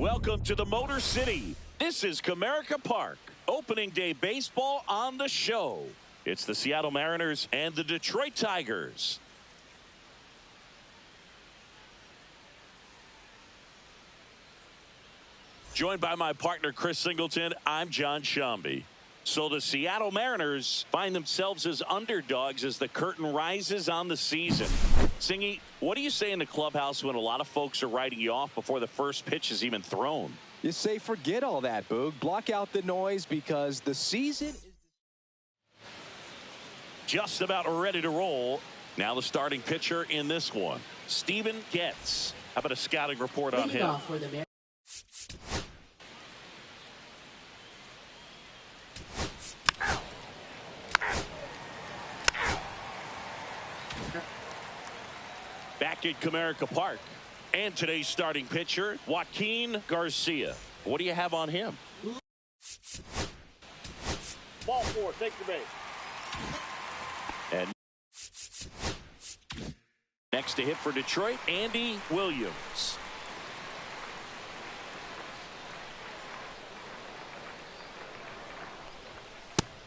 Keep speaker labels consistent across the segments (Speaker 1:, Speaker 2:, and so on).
Speaker 1: Welcome to the Motor City. This is Comerica Park. Opening day baseball on the show. It's the Seattle Mariners and the Detroit Tigers. Joined by my partner Chris Singleton, I'm John Shambi. So the Seattle Mariners find themselves as underdogs as the curtain rises on the season. Singy, what do you say in the clubhouse when a lot of folks are writing you off before the first pitch is even thrown?
Speaker 2: You say forget all that, Boog. Block out the noise because the season is
Speaker 1: just about ready to roll. Now the starting pitcher in this one, Steven Getz. How about a scouting report on him? Back at Comerica Park. And today's starting pitcher, Joaquin Garcia. What do you have on him?
Speaker 3: Ball four, take the base.
Speaker 1: And next to hit for Detroit, Andy Williams.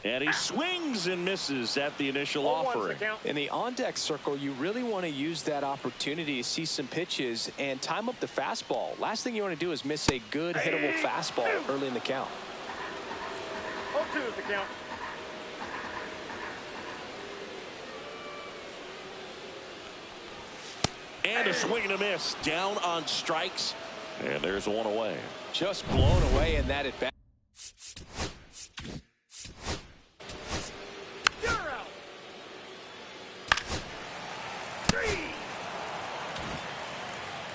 Speaker 1: And he swings and misses at the initial offering.
Speaker 2: In the on-deck circle, you really want to use that opportunity to see some pitches and time up the fastball. Last thing you want to do is miss a good hittable fastball early in the count.
Speaker 3: 0-2 is the count.
Speaker 1: And a swing and a miss. Down on strikes. And there's one away.
Speaker 2: Just blown away in that at bat.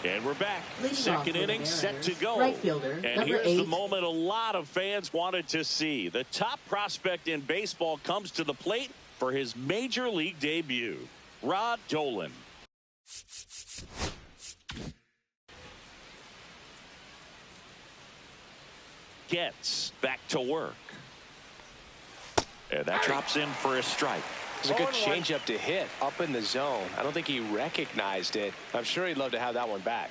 Speaker 1: And we're back. Second inning set to go.
Speaker 4: Right fielder,
Speaker 1: and here's the moment a lot of fans wanted to see. The top prospect in baseball comes to the plate for his major league debut. Rod Dolan. Gets back to work. And that drops in for a strike.
Speaker 2: It was a good changeup to hit up in the zone. I don't think he recognized it. I'm sure he'd love to have that one back.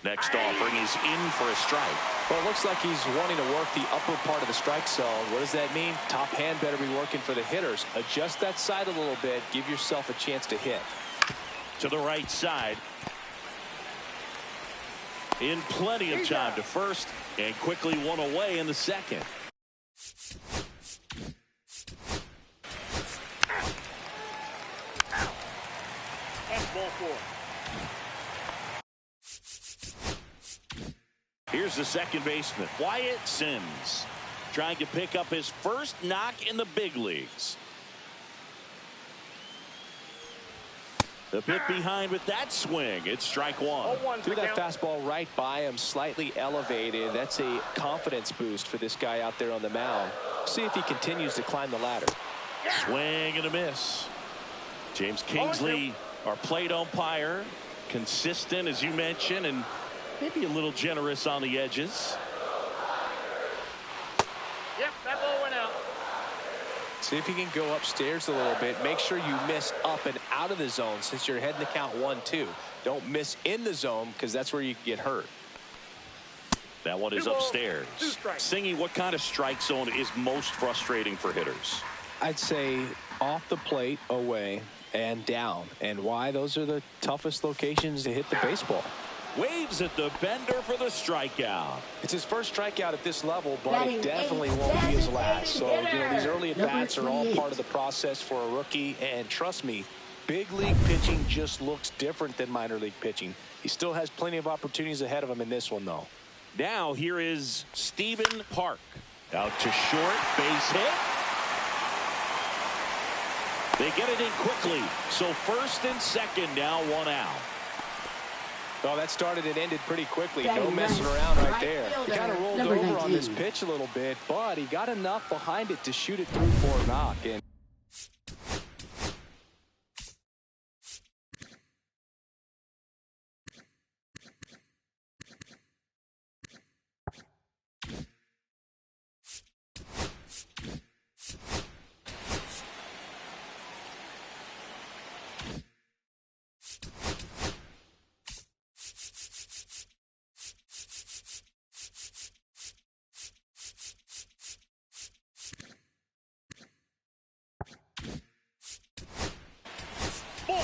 Speaker 1: Next offering is in for a strike.
Speaker 2: Well, it looks like he's wanting to work the upper part of the strike zone. What does that mean? Top hand better be working for the hitters. Adjust that side a little bit. Give yourself a chance to hit.
Speaker 1: To the right side. In plenty of time to first, and quickly one away in the second.
Speaker 3: Ball four.
Speaker 1: Here's the second baseman, Wyatt Sims, trying to pick up his first knock in the big leagues. The bit behind with that swing. It's strike one.
Speaker 2: Threw that fastball right by him, slightly elevated. That's a confidence boost for this guy out there on the mound. See if he continues to climb the ladder.
Speaker 1: Swing and a miss. James Kingsley, our plate umpire, consistent as you mentioned, and maybe a little generous on the edges.
Speaker 3: Yep, that ball went out.
Speaker 2: See if you can go upstairs a little bit. Make sure you miss up and out of the zone since you're heading to count 1-2. Don't miss in the zone because that's where you can get hurt.
Speaker 1: That one is upstairs. Singy, what kind of strike zone is most frustrating for hitters?
Speaker 2: I'd say off the plate, away, and down. And why? Those are the toughest locations to hit the baseball.
Speaker 1: Waves at the bender for the strikeout.
Speaker 2: It's his first strikeout at this level, but it definitely won't be his last. So, you know, these early at-bats are all part of the process for a rookie. And trust me, big league pitching just looks different than minor league pitching. He still has plenty of opportunities ahead of him in this one, though.
Speaker 1: Now here is Stephen Park. Out to short, base hit. They get it in quickly. So first and second now, one out.
Speaker 2: Well, that started and ended pretty quickly. No messing around right there. He kind of rolled over on this pitch a little bit, but he got enough behind it to shoot it through for a knock. And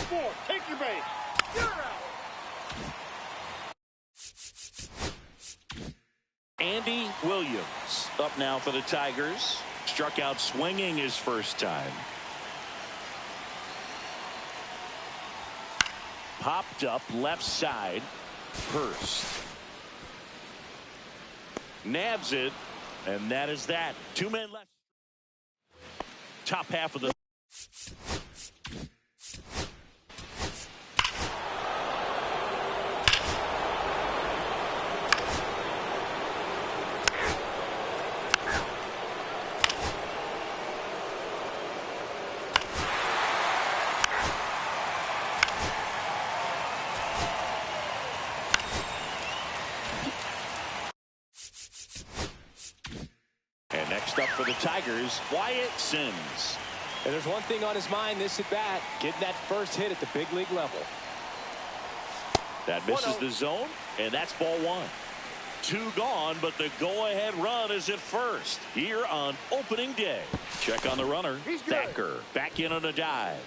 Speaker 3: 4. Take your base. You're out.
Speaker 1: Andy Williams up now for the Tigers. Struck out swinging his first time. Popped up left side. Hurst nabs it, and that is that. 2 men left. Top half of the next up for the Tigers, Wyatt Sims.
Speaker 2: And there's one thing on his mind this at bat, getting that first hit at the big league level.
Speaker 1: That misses the zone, and that's ball 1. 2 gone, but the go-ahead run is at first here on opening day. Check on the runner. Thacker back in on a dive.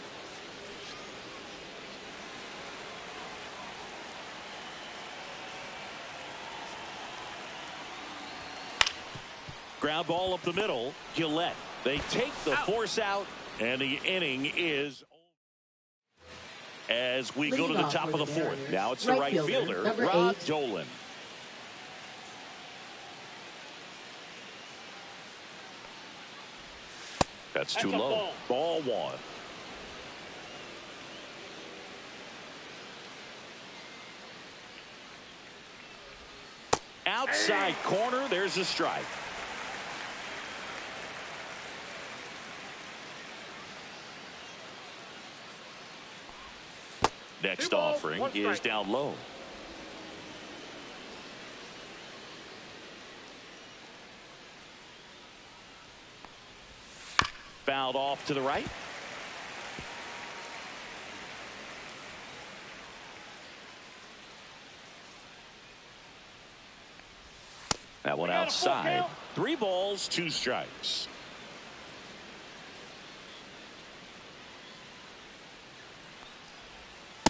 Speaker 1: Ground ball up the middle. Gillette. They take the force out, and the inning is over. As we go to the top of the 4th. Now it's the right fielder, Rod Dolan. That's too low. Ball 1. Outside corner. There's a strike. Next offering is down low. Fouled off to the right. That one outside. 3 balls, 2 strikes.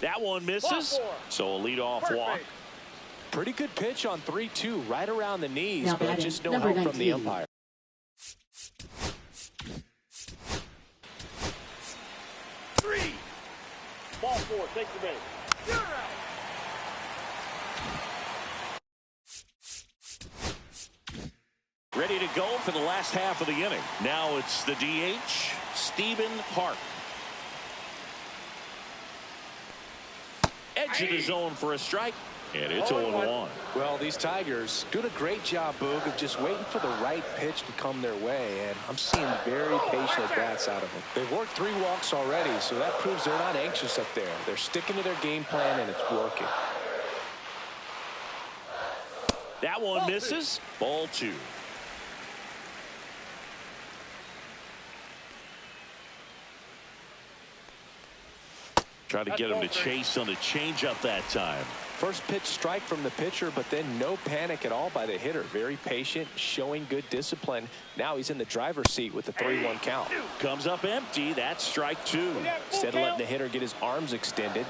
Speaker 1: That one misses, so a leadoff walk.
Speaker 2: Pretty good pitch on 3-2, right around the knees, but just no help from the umpire.
Speaker 3: Ball 4. Take the base. You're out.
Speaker 1: Ready to go for the last half of the inning. Now it's the DH, Stephen Park. Edge of the zone for a strike, and it's 0-1.
Speaker 2: Well, these Tigers doing a great job, Boog, of just waiting for the right pitch to come their way, and I'm seeing very patient at-bats out of them. They've worked 3 walks already, so that proves they're not anxious up there. They're sticking to their game plan, and it's working.
Speaker 1: That one misses. Ball 2. Trying to get him to chase on the changeup that time.
Speaker 2: First pitch strike from the pitcher, but then no panic at all by the hitter. Very patient, showing good discipline. Now he's in the driver's seat with the 3-1 count.
Speaker 1: Comes up empty. That's strike 2.
Speaker 2: Instead of letting the hitter get his arms extended,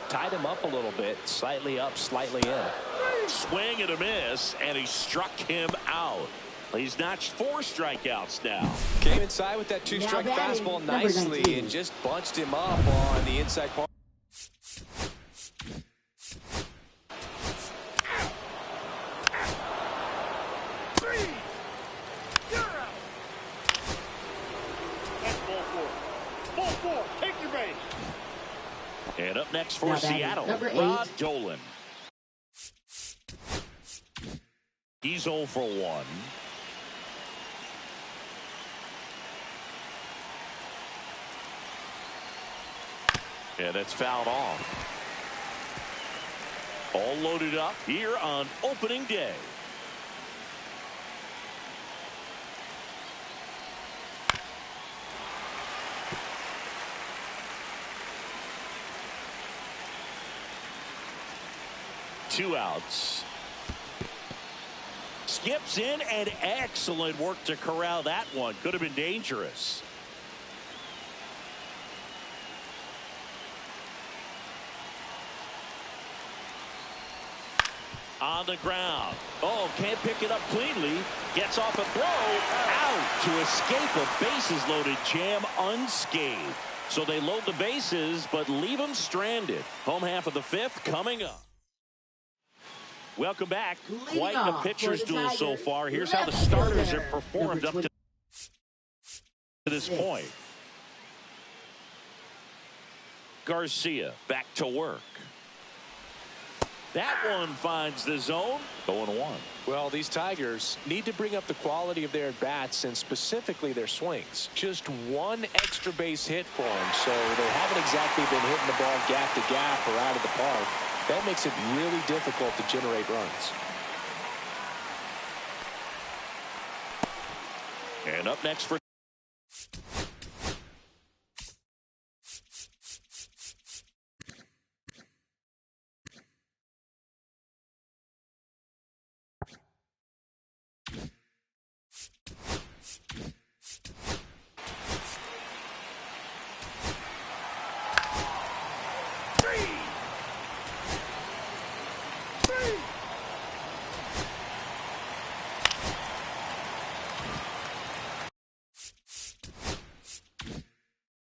Speaker 2: tied him up a little bit, slightly up, slightly in.
Speaker 1: Swing and a miss, and he struck him out. He's notched 4 strikeouts now.
Speaker 2: Came inside with that 2-strike fastball nicely and just bunched him up on the inside part.
Speaker 1: And up next for Seattle, Rod Dolan. He's 0 for 1. And it's fouled off. All loaded up here on opening day. Two outs. Skips in, and excellent work to corral that one. Could have been dangerous. On the ground. Oh, can't pick it up cleanly. Gets off a throw. Out to escape a bases-loaded jam unscathed. So they load the bases, but leave them stranded. Home half of the fifth coming up. Welcome back. Quite a pitcher's duel so far. Here's how the starters have performed up to this point. Garcia back to work. That one finds the zone. 0-1.
Speaker 2: Well, these Tigers need to bring up the quality of their at-bats and specifically their swings. Just one extra base hit for them, so they haven't exactly been hitting the ball gap to gap or out of the park. That makes it really difficult to generate runs.
Speaker 1: And up next for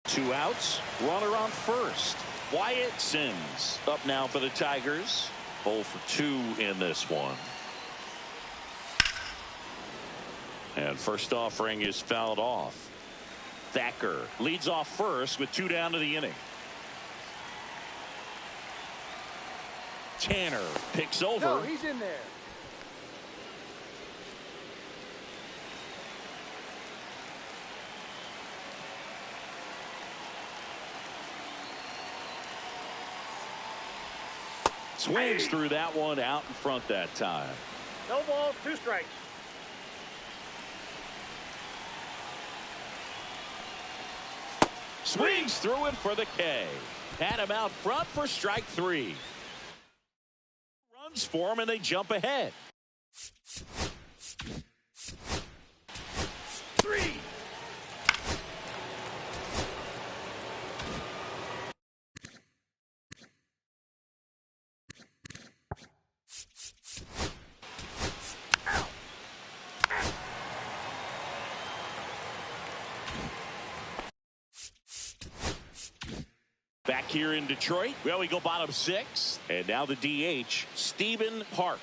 Speaker 1: two outs. Runner on first. Wyatt Sims up now for the Tigers. 0 for 2 in this one. And first offering is fouled off. Thacker leads off first with 2 down to the inning. Tanner picks over.
Speaker 3: No, he's in there.
Speaker 1: Swings through that one out in front that time.
Speaker 3: No balls, 2 strikes.
Speaker 1: Swings through it for the K. Had him out front for strike 3. Runs for him and they jump ahead. 3. Back here in Detroit. Well, we go bottom 6. And now the DH, Stephen Park.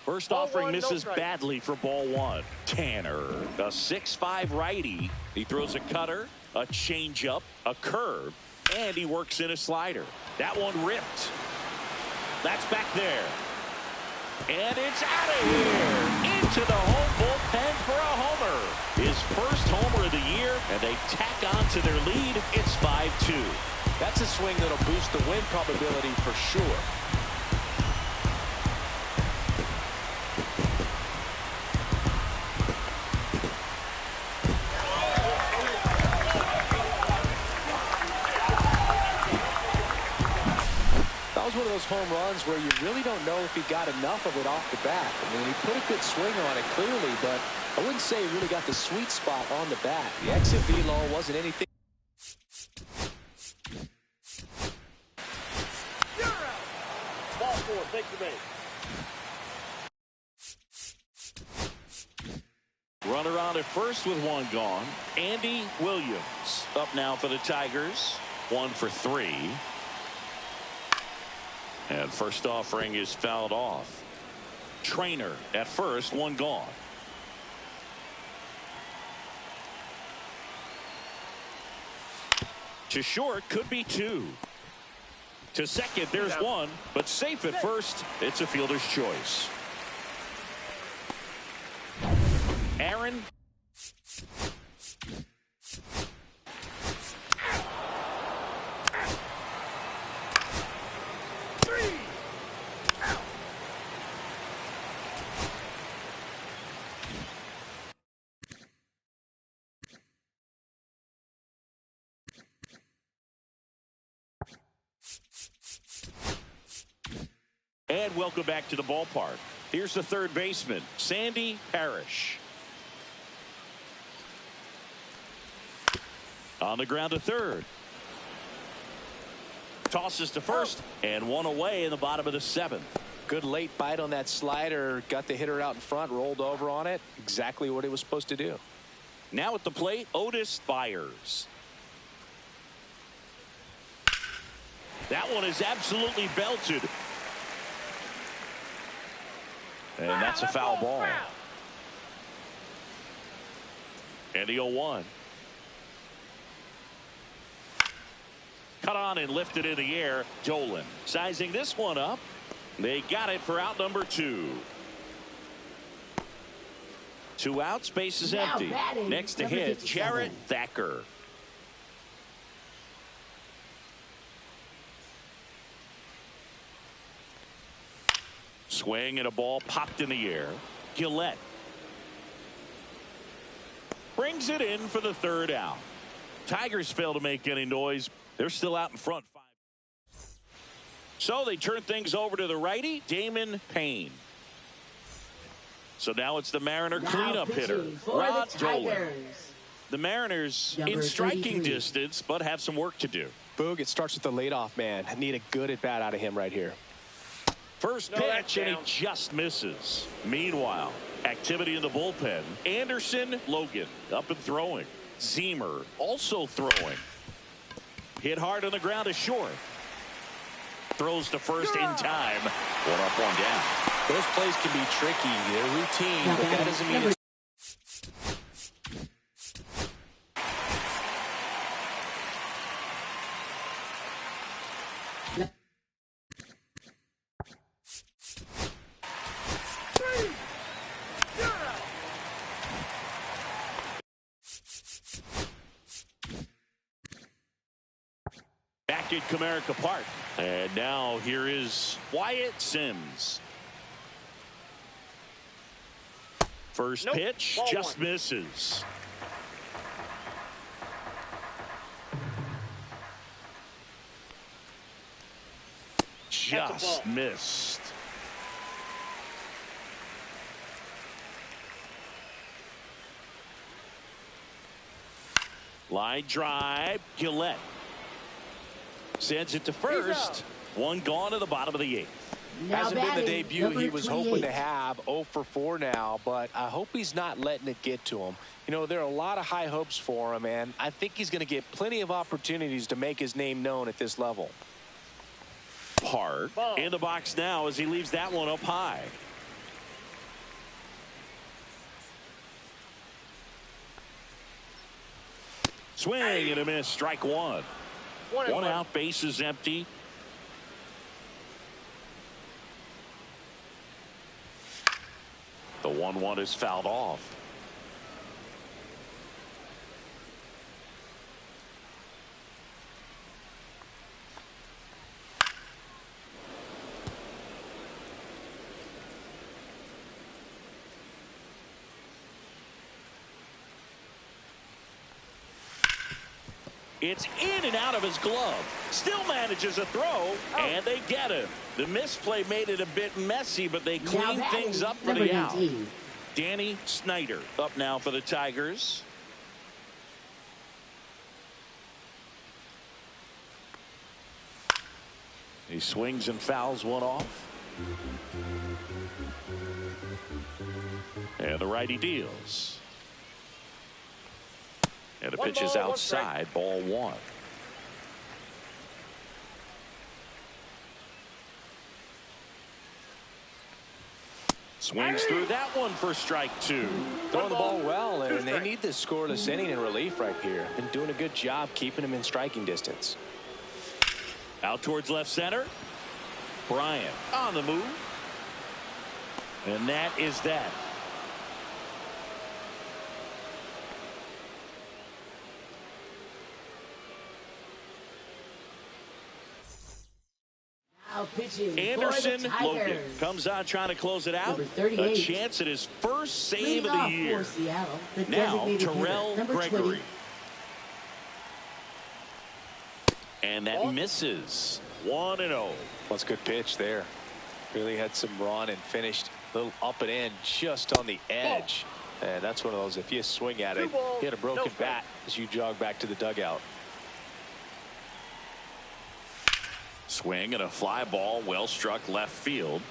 Speaker 1: First offering misses badly for ball 1. Tanner, a 6'5" righty. He throws a cutter, a changeup, a curve, and he works in a slider. That one ripped. That's back there. And it's out of here. Into the home bullpen for a homer. His first homer of the year, and they tack on to their lead. It's 5-2.
Speaker 2: That's a swing that'll boost the win probability for sure. That was one of those home runs where you really don't know if he got enough of it off the bat. I mean, he put a good swing on it clearly, but I wouldn't say he really got the sweet spot on the bat. The exit velo wasn't anything.
Speaker 3: You're out. Ball 4, take the base.
Speaker 1: Runner on at first with 1 gone. Andy Williams up now for the Tigers. 1 for 3. And first offering is fouled off. Trainer at first, 1 gone. To short, could be 2. To second, there's 1, but safe at first. It's a fielder's choice. Aaron. And welcome back to the ballpark. Here's the third baseman, Sandy Parrish. On the ground to third. Tosses to first, and 1 away in the bottom of the 7th.
Speaker 2: Good late bite on that slider. Got the hitter out in front, rolled over on it. Exactly what he was supposed to do.
Speaker 1: Now at the plate, Otis Byers. That one is absolutely belted. And that's a foul ball. And the 0-1. Cut on and lifted in the air. Dolan sizing this one up. They got it for out number 2. 2 outs, base is empty. Next to hit, Jarrett Thacker. Swing and a ball popped in the air. Gillette brings it in for the 3rd out. Tigers fail to make any noise. They're still out in front. So they turn things over to the righty, Damon Payne. So now it's the Mariner cleanup hitter, Rod Dolan. The Mariners in striking distance, but have some work to do.
Speaker 2: Boog, it starts with the leadoff man. I need a good at-bat out of him right here.
Speaker 1: First pitch, and he just misses. Meanwhile, activity in the bullpen. Anderson, Logan up and throwing. Zemer also throwing. Hit hard on the ground to short. Throws to first in time. 1 up, 1 down.
Speaker 2: Those plays can be tricky. They're routine, but that doesn't mean it's...
Speaker 1: Back at Comerica Park. And now here is Wyatt Sims. First pitch just misses. Just missed. Line drive. Gillette sends it to first. 1 gone to the bottom of the 8th.
Speaker 2: Hasn't been the debut he was hoping to have. 0 for 4 now, but I hope he's not letting it get to him. You know, there are a lot of high hopes for him, and I think he's going to get plenty of opportunities to make his name known at this level.
Speaker 1: Park in the box now as he leaves that one up high. Swing and a miss. Strike 1. 1 out, base is empty. The 1-1 is fouled off. It's in and out of his glove. Still manages a throw, and they get him. The misplay made it a bit messy, but they clean things up for the out. Danny Snyder up now for the Tigers. He swings and fouls one off. And the righty deals. And the pitch is outside, ball 1. Swings through that one for strike 2.
Speaker 2: Throwing the ball well, and they need this scoreless inning in relief right here. Been doing a good job keeping him in striking distance.
Speaker 1: Out towards left center. Bryant on the move. And that is that. Anderson Logan comes out trying to close it out. A chance at his first save of the year. Now Terrell Gregory. And that misses. 1-0.
Speaker 2: That's a good pitch there. Really had some run and finished a little up and in just on the edge. And that's one of those, if you swing at it, hit a broken bat as you jog back to the dugout.
Speaker 1: Swing and a fly ball, well struck left field.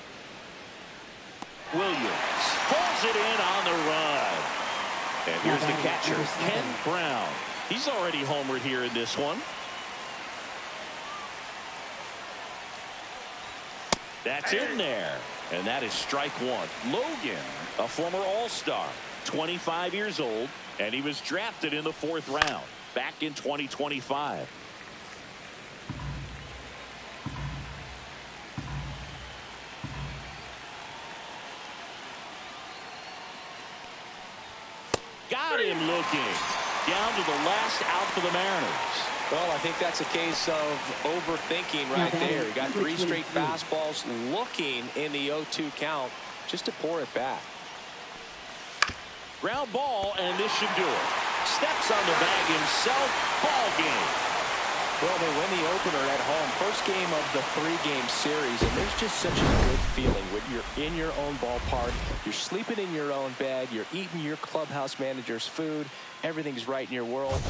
Speaker 1: Williams pulls it in on the run. And here's the catcher, Ken Brown. He's already homered here in this one. That's in there. And that is strike one. Logan, a former All-Star, 25 years old, and he was drafted in the 4th round back in 2025. Got him looking. Down to the last out for the Mariners.
Speaker 2: Well, I think that's a case of overthinking right there. He got 3 straight fastballs looking in the 0-2 count just to pour it back.
Speaker 1: Ground ball, and this should do it. Steps on the bag himself. Ball game.
Speaker 2: Well, they win the opener at home. First game of the 3-game series, and there's just such a good feeling when you're in your own ballpark. You're sleeping in your own bed. You're eating your clubhouse manager's food. Everything's right in your world.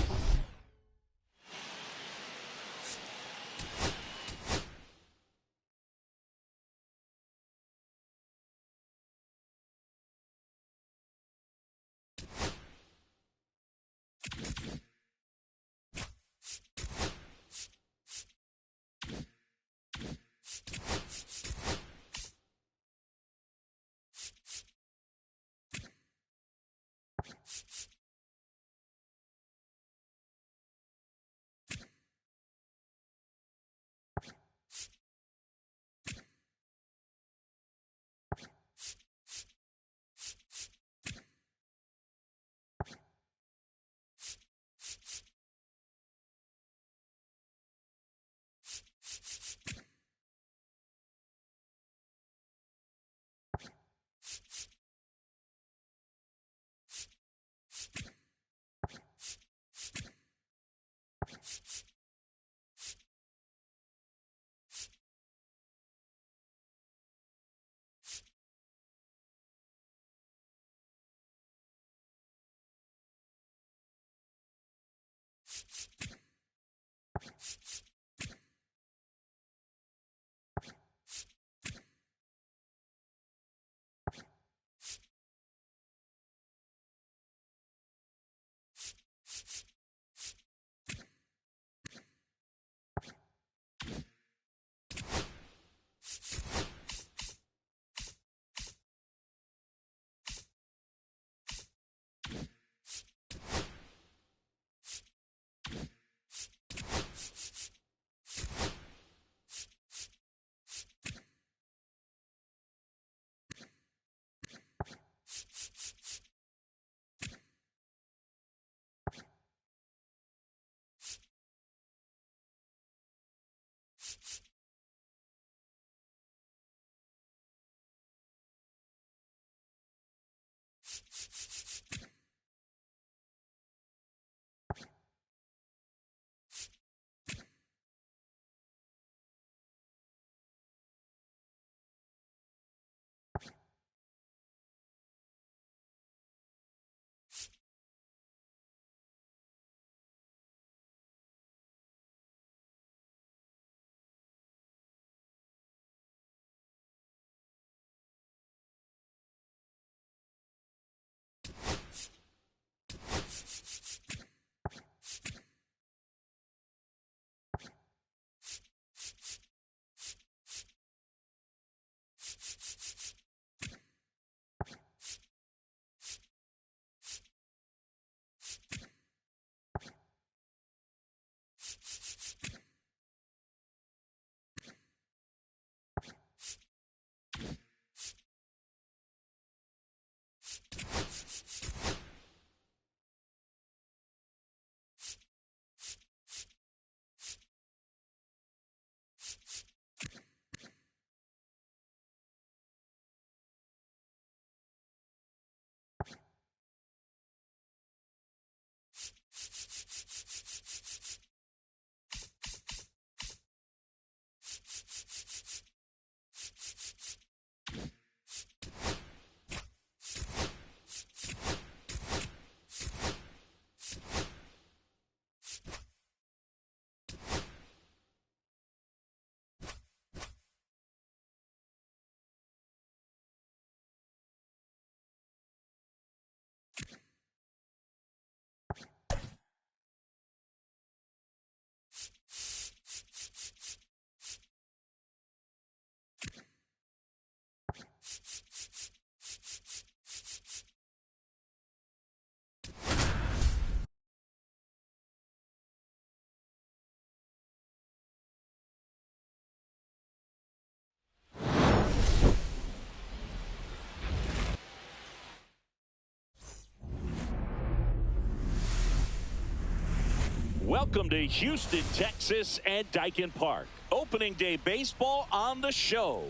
Speaker 1: Welcome to Houston, Texas and Daikin Park. Opening day baseball on the show.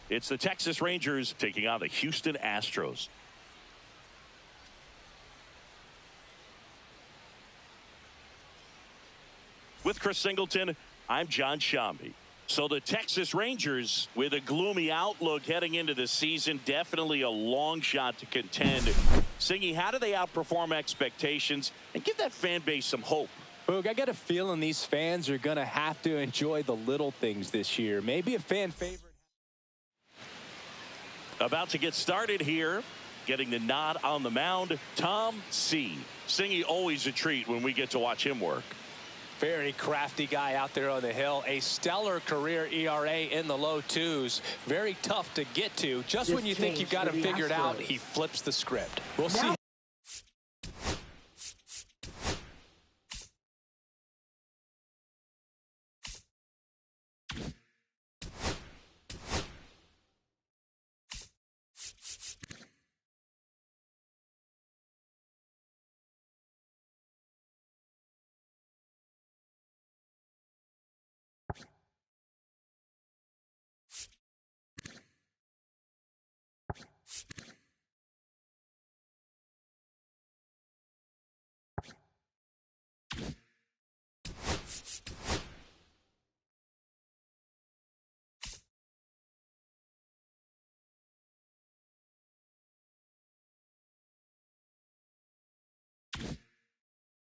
Speaker 1: It's the Texas Rangers taking on the Houston Astros. With Chris Singleton, I'm John Shambi. So the Texas Rangers, with a gloomy outlook heading into the season, definitely a long shot to contend. Singy, how do they outperform expectations and give that fan base some hope?
Speaker 2: Boog, I got a feeling these fans are going to have to enjoy the little things this year. Maybe a fan favorite.
Speaker 1: About to get started here. Getting the nod on the mound, Tom C. Singy, always a treat when we get to watch him work.
Speaker 2: Very crafty guy out there on the hill. A stellar career ERA in the low twos. Very tough to get to. Just when you think you've got him figured out, he flips the script. We'll see.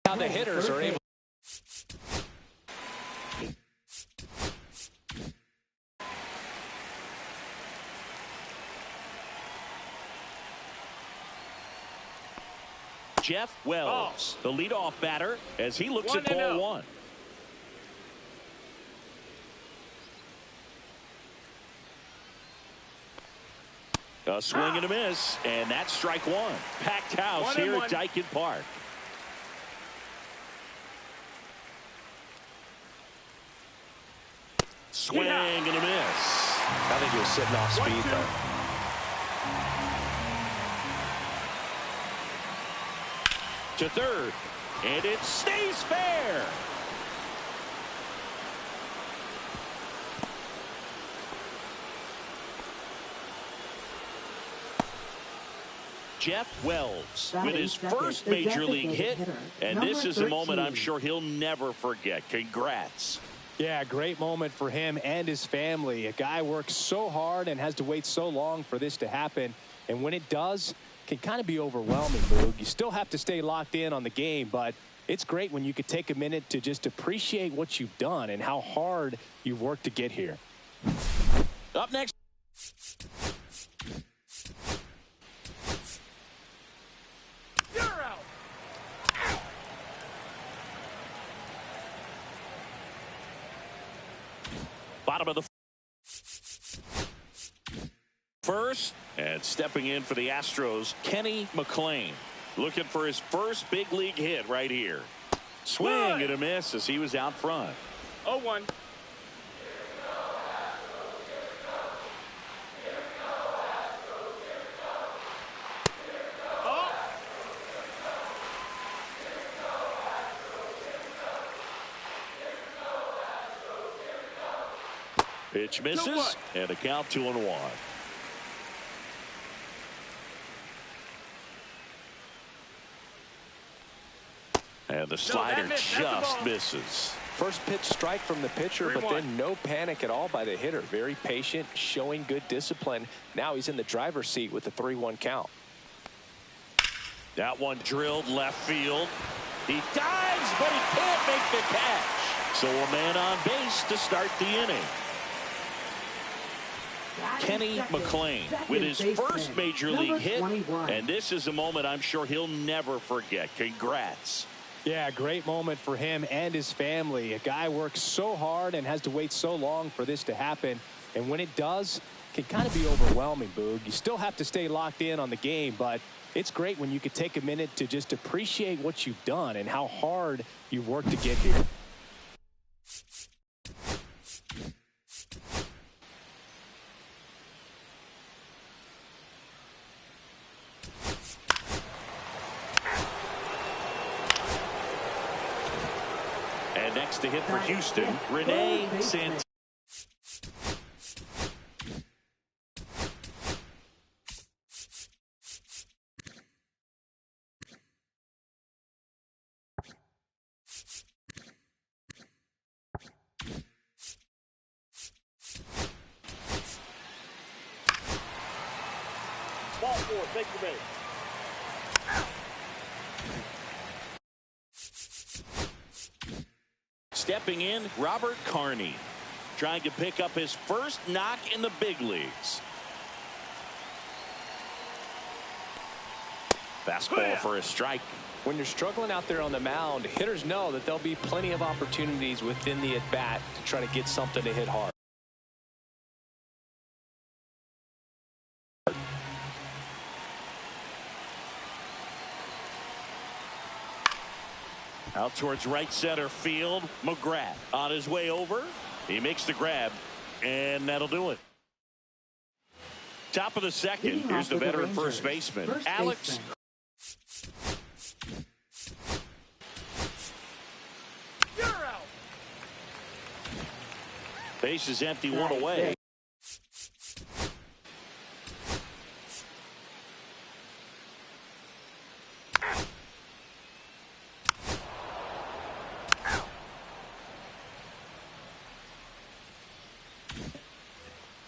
Speaker 2: How the hitters are able.
Speaker 1: Jeff Wells, the leadoff batter, as he looks at ball one. A swing and a miss, and that's strike one. Packed house here at Daikin Park. Swing and a miss.
Speaker 2: I think he was sitting off speed, though.
Speaker 1: To third, and it stays fair. Jeff Wells with his first major league hit, and this is a moment I'm sure he'll never forget. Congrats.
Speaker 2: Yeah, great moment for him and his family. A guy works so hard and has to wait so long for this to happen, and when it does, can kind of be overwhelming, Boog. You still have to stay locked in on the game, but it's great when you could take a minute to just appreciate what you've done and how hard you've worked to get here.
Speaker 1: Up next.
Speaker 3: You're out.
Speaker 1: Bottom of the first, and stepping in for the Astros, Kenny McLean, looking for his first big league hit right here. Swing and a miss as he was out front.
Speaker 3: 0-1.
Speaker 1: Pitch misses, and a count 2-1. And the slider just misses.
Speaker 2: First pitch strike from the pitcher, but then no panic at all by the hitter. Very patient, showing good discipline. Now he's in the driver's seat with the 3-1 count.
Speaker 1: That one drilled left field. He dives, but he can't make the catch. So a man on base to start the inning. Kenny McLean with his first major league hit, and this is a moment I'm sure he'll never forget. Congrats.
Speaker 2: Yeah, great moment for him and his family. A guy works so hard and has to wait so long for this to happen, and when it does, can kind of be overwhelming, Boog. You still have to stay locked in on the game, but it's great when you could take a minute to just appreciate what you've done and how hard you've worked to get here.
Speaker 1: And next to hit for Houston, Renee Santana.
Speaker 3: Ball four, take the base.
Speaker 1: Stepping in, Robert Carney, trying to pick up his first knock in the big leagues. Fastball for a strike.
Speaker 2: When you're struggling out there on the mound, hitters know that there'll be plenty of opportunities within the at-bat to try to get something to hit hard.
Speaker 1: Out towards right center field. McGrath on his way over. He makes the grab, and that'll do it. Top of the second. Here's the veteran first baseman, Alex.
Speaker 3: You're out.
Speaker 1: Base is empty, one away.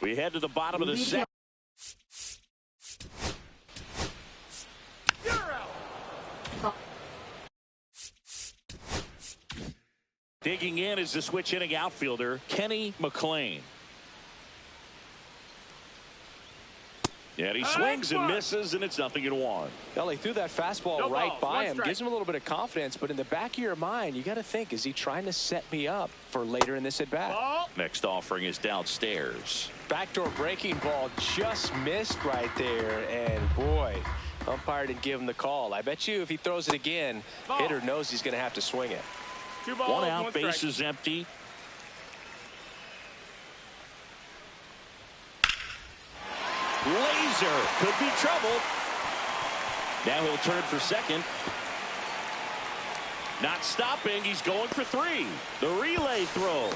Speaker 1: We head to the bottom of the second.
Speaker 3: You're out.
Speaker 1: Digging in is the switch inning outfielder, Kenny McLean. Yeah, he swings and misses, and it's 0-1.
Speaker 2: Well, he threw that fastball
Speaker 3: No
Speaker 2: right
Speaker 3: balls,
Speaker 2: by
Speaker 3: one
Speaker 2: him.
Speaker 3: strike.
Speaker 2: Gives him a little bit of confidence, but in the back of your mind, you got to think, is he trying to set me up for later in this at-bat?
Speaker 3: Ball.
Speaker 1: Next offering is downstairs.
Speaker 2: Backdoor breaking ball just missed right there, and boy, umpire didn't give him the call. I bet you if he throws it again, hitter knows he's going to have to swing it.
Speaker 3: 2 balls,
Speaker 1: One out,
Speaker 3: 1
Speaker 1: base
Speaker 3: strike.
Speaker 1: is empty. Laser could be trouble. Now he'll turn for second. Not stopping. He's going for 3. The relay throw.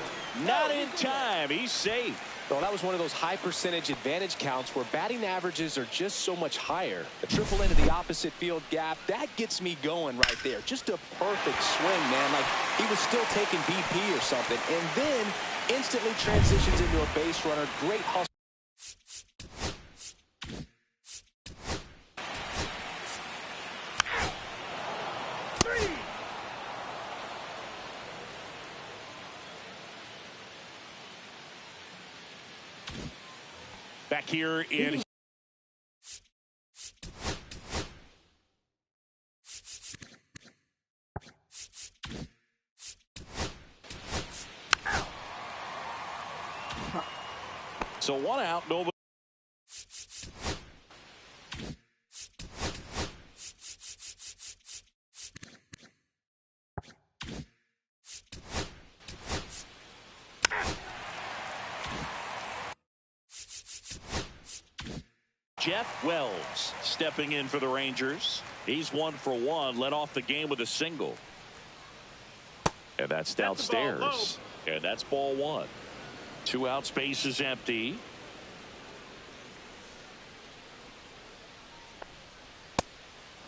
Speaker 1: Not in time. He's safe.
Speaker 2: Well, that was one of those high percentage advantage counts where batting averages are just so much higher. A triple into the opposite field gap, that gets me going right there. Just a perfect swing, man. Like he was still taking BP or something. And then instantly transitions into a base runner. Great hustle.
Speaker 1: Back here in. So 1 out, nobody. Jeff Wells stepping in for the Rangers. He's 1 for 1, led off the game with a single. And that's downstairs. And that's ball 1. 2 out, space is empty.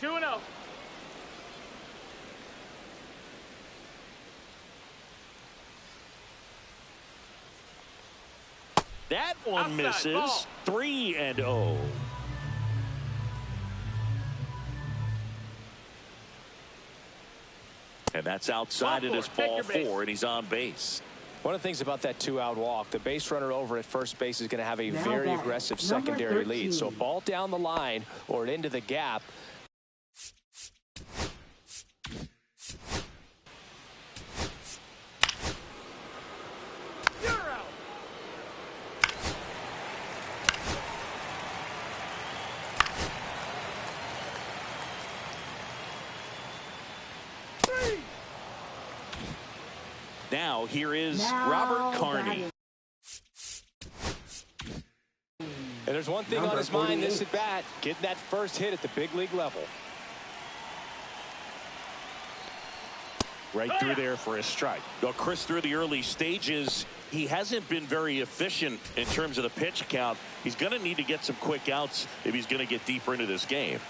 Speaker 3: Two and oh.
Speaker 1: That one
Speaker 3: Outside,
Speaker 1: misses.
Speaker 3: ball.
Speaker 1: 3-0. And that's outside. It is ball 4, and he's on base.
Speaker 2: One of the things about that 2-out walk, the base runner over at first base is going to have a very aggressive secondary lead. So ball down the line or into the gap.
Speaker 3: You're out.
Speaker 1: Now here is Robert Carney.
Speaker 2: And there's one thing on his mind this at bat, getting that first hit at the big league level. Right through there for a strike.
Speaker 1: Well, Chris, through the early stages, he hasn't been very efficient in terms of the pitch count. He's going to need to get some quick outs if he's going to get deeper into this game.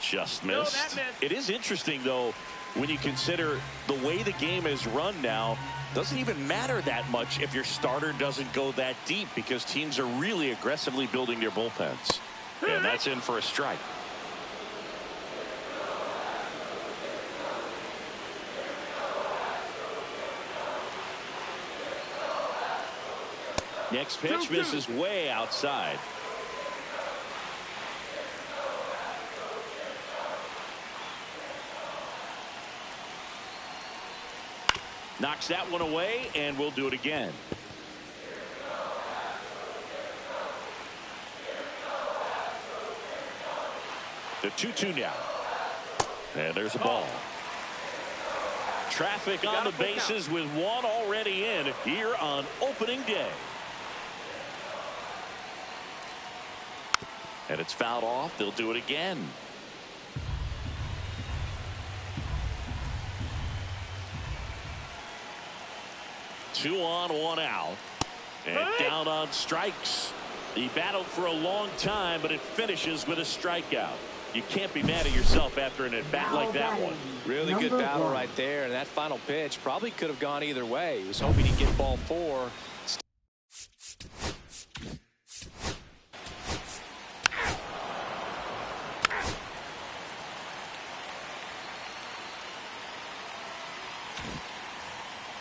Speaker 1: Just missed.
Speaker 3: that missed.
Speaker 1: It is interesting, though, when you consider the way the game is run now. Doesn't even matter that much if your starter doesn't go that deep, because teams are really aggressively building their bullpens. And that's in for a strike. Next pitch misses way outside. Knocks that one away, and we'll do it again. The 2-2 now. And there's a ball. Traffic on the bases with one already in here on opening day. And it's fouled off. They'll do it again. Two on, one out. And down on strikes. He battled for a long time, but it finishes with a strikeout. You can't be mad at yourself after an at-bat like that one.
Speaker 2: Really good battle right there. And that final pitch probably could have gone either way. He was hoping he'd get ball 4.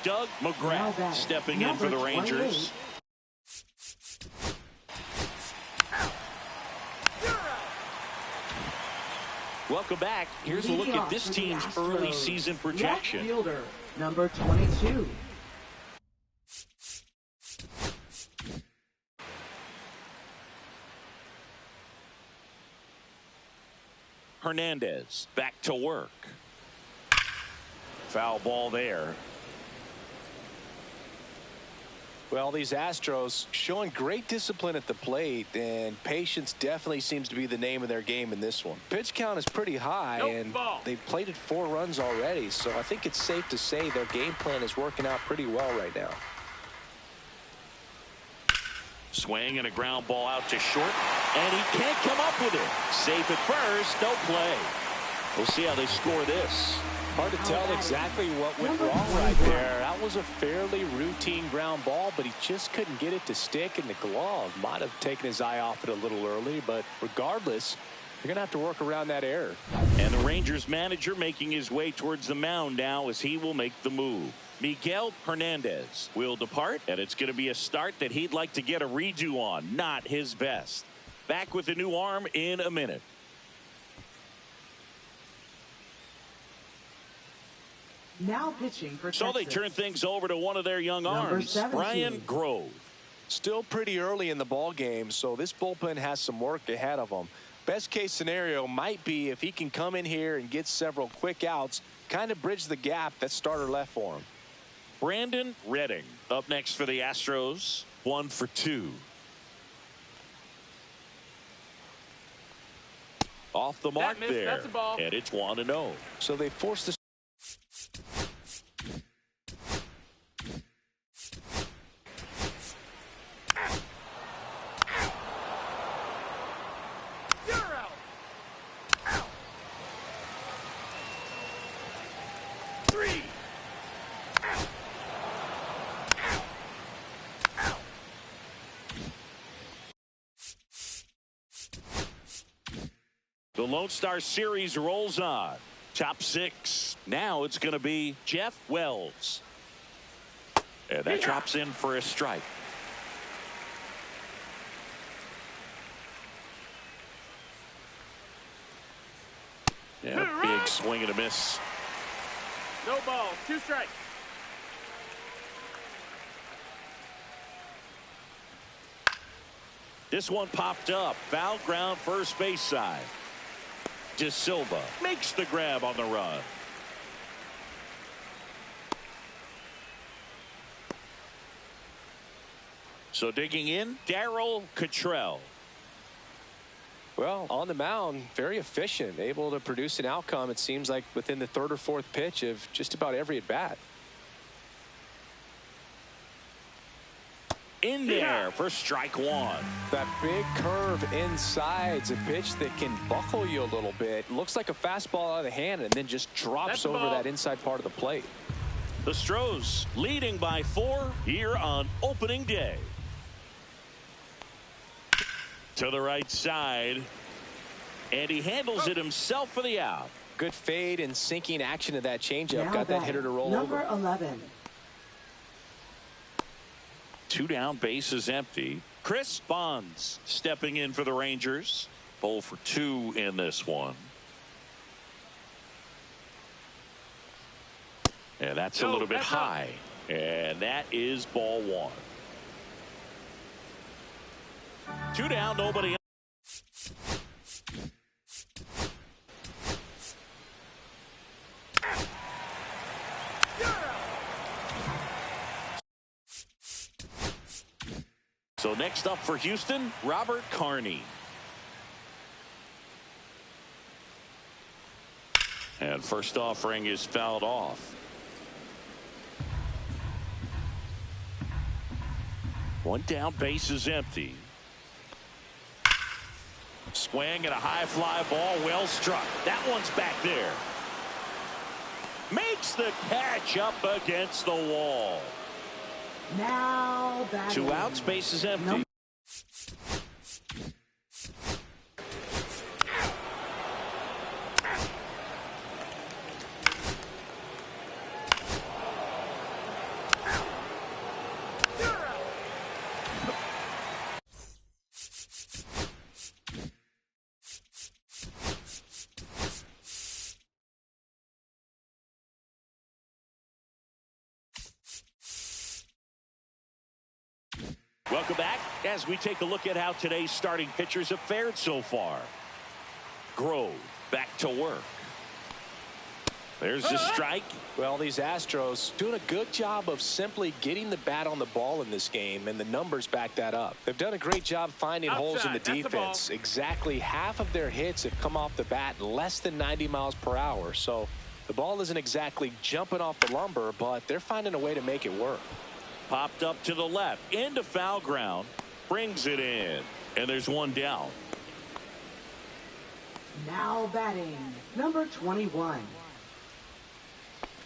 Speaker 1: Doug McGrath stepping in for the Rangers. Welcome back. Here's a look at this team's early season projection.
Speaker 4: Fielder, number 22.
Speaker 1: Hernandez back to work. Foul ball there.
Speaker 2: Well, these Astros showing great discipline at the plate, and patience definitely seems to be the name of their game in this one. Pitch count is pretty high, and they've plated 4 runs already, so I think it's safe to say their game plan is working out pretty well right now.
Speaker 1: Swing and a ground ball out to short, and he can't come up with it. Safe at first, no play. We'll see how they score this.
Speaker 2: Hard to tell exactly what went wrong right there. That was a fairly routine ground ball, but he just couldn't get it to stick in the glove. Might have taken his eye off it a little early, but regardless, you're going to have to work around that error.
Speaker 1: And the Rangers manager making his way towards the mound now as he will make the move. Miguel Hernandez will depart, and it's going to be a start that he'd like to get a redo on. Not his best. Back with the new arm in a minute.
Speaker 4: Now pitching for
Speaker 1: So
Speaker 4: Texas.
Speaker 1: they turn things over to one of their young arms,
Speaker 4: 17.
Speaker 1: Brian Grove.
Speaker 2: Still pretty early in the ball game, so this bullpen has some work ahead of them. Best case scenario might be if he can come in here and get several quick outs, kind of bridge the gap that starter left for him.
Speaker 1: Brandon Redding up next for the Astros. 1 for 2. Off the mark there.
Speaker 3: That's a ball.
Speaker 1: And it's 1-0.
Speaker 2: So they forced the
Speaker 1: The Lone Star Series rolls on. Top 6. Now it's going to be Jeff Wells. And that drops in for a strike. Yeah, big swing and a miss.
Speaker 3: No ball. 2 strikes.
Speaker 1: This one popped up. Foul ground first base side. De Silva makes the grab on the run. So digging in, Darryl Cottrell.
Speaker 2: Well, on the mound, very efficient, able to produce an outcome, it seems like, within the third or fourth pitch of just about every at-bat.
Speaker 1: In there for strike one.
Speaker 2: That big curve inside's a pitch that can buckle you a little bit. Looks like a fastball out of the hand and then just drops over that inside part of the plate.
Speaker 1: The Stros leading by 4 here on opening day. To the right side. And he handles it himself for the out.
Speaker 2: Good fade and sinking action of that changeup.
Speaker 4: Now
Speaker 2: Got that hitter to roll
Speaker 4: number
Speaker 2: over.
Speaker 4: 11.
Speaker 1: 2 down, bases empty. Chris Bonds stepping in for the Rangers. 0 for 2 in this one. And that's a little bit high. And that is ball 1. 2 down, nobody. So next up for Houston, Robert Carney. And first offering is fouled off. 1 down, base is empty. Swing and a high fly ball, well struck. That one's back there. Makes the catch up against the wall.
Speaker 4: Now batting.
Speaker 1: 2 outs, base is empty. Welcome back as we take a look at how today's starting pitchers have fared so far. Grove back to work. There's the strike.
Speaker 2: Well, these Astros doing a good job of simply getting the bat on the ball in this game, and the numbers back that up. They've done a great job finding holes in the defense. Exactly half of their hits have come off the bat less than 90 miles per hour. So the ball isn't exactly jumping off the lumber, but they're finding a way to make it work.
Speaker 1: Popped up to the left into foul ground, brings it in, and there's 1 down.
Speaker 4: Now batting, number 21.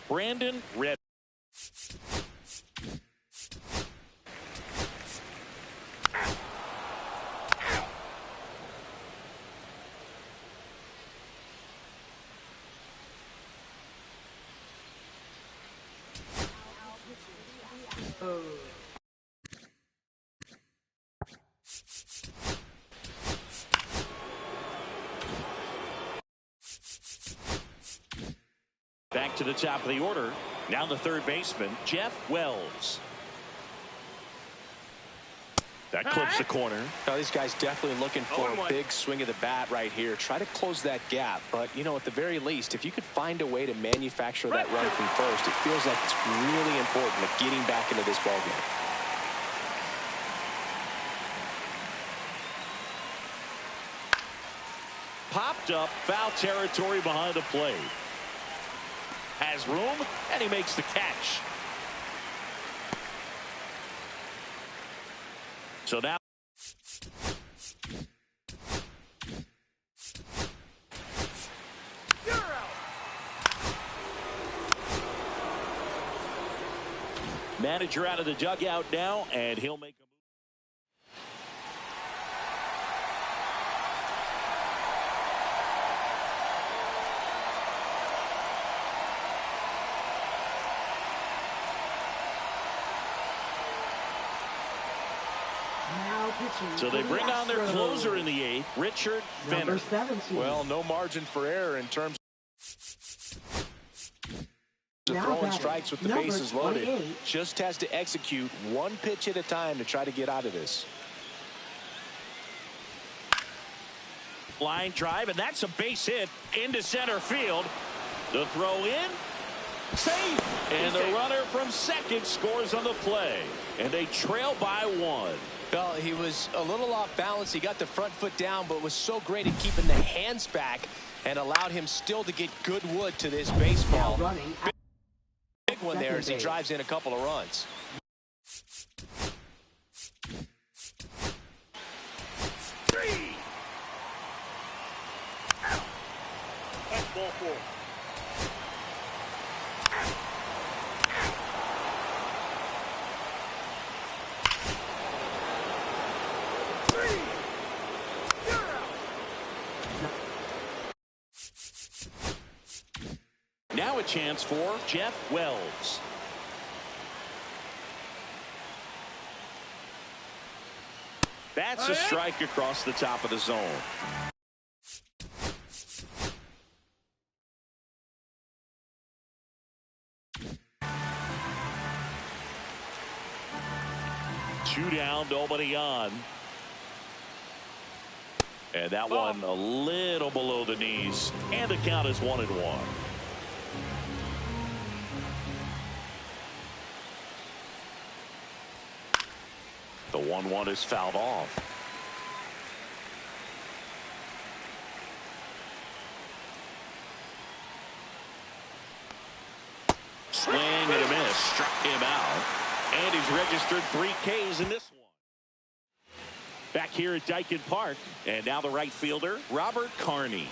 Speaker 1: Brandon Red. Back to the top of the order. Now the third baseman, Jeff Wells. That clips the corner.
Speaker 2: Now these guys definitely looking for a big swing of the bat right here. Try to close that gap. But, you know, at the very least, if you could find a way to manufacture that run from first, it feels like it's really important at getting back into this ballgame.
Speaker 1: Popped up, foul territory behind the plate. Has room, and he makes the catch. So now manager out of the dugout now, and he'll make a move. So they bring on their closer in the 8th, Richard Fenner.
Speaker 2: Well, no margin for error in terms of throwing strikes with the bases loaded. Just has to execute 1 pitch at a time to try to get out of this.
Speaker 1: Line drive, and that's a base hit into center field. The throw in, safe, and the runner from second scores on the play, and they trail by 1.
Speaker 2: Well, he was a little off balance. He got the front foot down, but was so great at keeping the hands back and allowed him still to get good wood to this baseball. Big one there as he drives in a couple of runs.
Speaker 3: That's ball 4.
Speaker 1: Now a chance for Jeff Wells. That's a strike across the top of the zone. Two down, nobody on. And that one a little below the knees. And the count is 1-1. The 1-1 is fouled off. Swing and a miss. Struck him out. And he's registered 3 Ks in this one. Back here at Dyken Park. And now the right fielder, Robert Carney.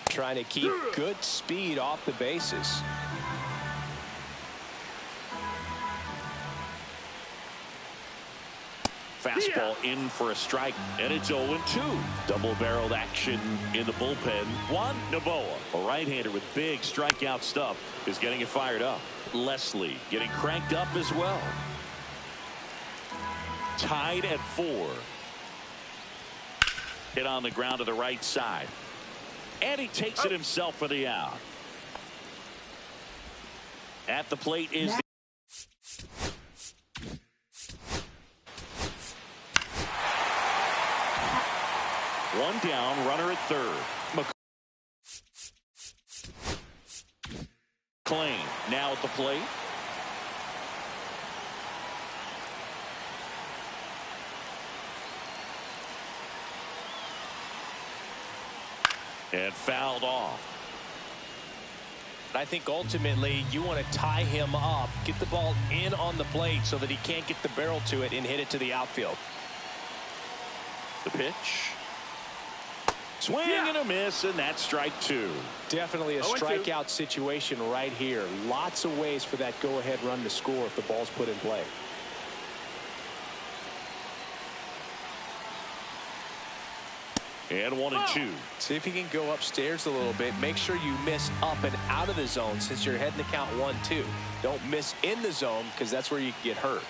Speaker 2: Trying to keep good speed off the bases.
Speaker 1: Fastball in for a strike, and it's 0-2. Double-barreled action in the bullpen. Juan Novoa, a right-hander with big strikeout stuff, is getting it fired up. Leslie getting cranked up as well. Tied at 4. Hit on the ground to the right side. And he takes it himself for the out. At the plate is the one down, runner at third. McLean now at the plate. And fouled off.
Speaker 2: I think ultimately you want to tie him up, get the ball in on the plate so that he can't get the barrel to it and hit it to the outfield.
Speaker 1: The pitch. Swing and a miss, and that's strike 2.
Speaker 2: Definitely a strikeout situation right here. Lots of ways for that go-ahead run to score if the ball's put in play.
Speaker 1: And 1-2.
Speaker 2: See if you can go upstairs a little bit. Make sure you miss up and out of the zone since you're heading to count 1-2. Don't miss in the zone because that's where you can get hurt.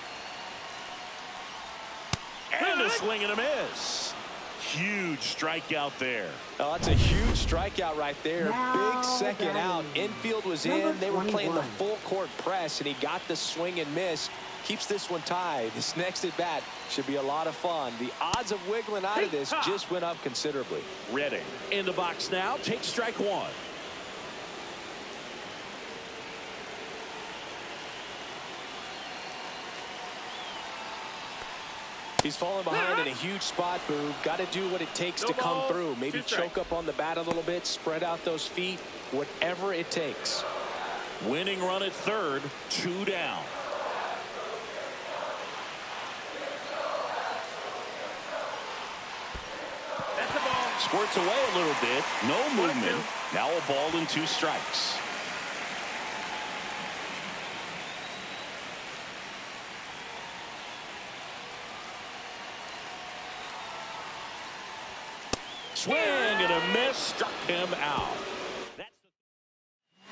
Speaker 1: And a swing and a miss. Huge strikeout there.
Speaker 2: Oh, that's a huge strikeout right there. Big second out. Infield was in. They were playing the full court press, and he got the swing and miss. Keeps this one tied. This next at bat should be a lot of fun. The odds of wiggling out of this just went up considerably.
Speaker 1: Redding in the box now. Takes strike 1.
Speaker 2: He's falling behind in a huge spot, Boo. Got to do what it takes to come through. Maybe choke up on the bat a little bit, spread out those feet, whatever it takes.
Speaker 1: Winning run at third, 2 down.
Speaker 3: That's the ball.
Speaker 1: Squirts away a little bit. No movement. Now a ball and 2 strikes. Swing and a miss, struck him out.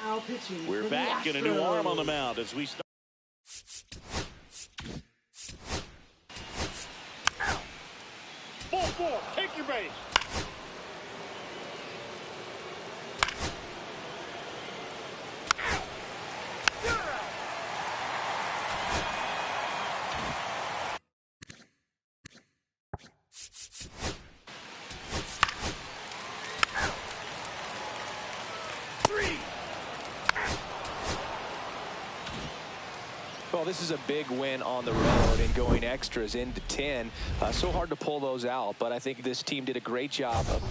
Speaker 4: Now pitching.
Speaker 1: We're
Speaker 4: for the
Speaker 1: back and a new
Speaker 4: Astros.
Speaker 1: arm on the mound as we start.
Speaker 3: Ball 4. Take your base.
Speaker 2: Well, this is a big win on the road and going extras into 10. So hard to pull those out, but I think this team did a great job of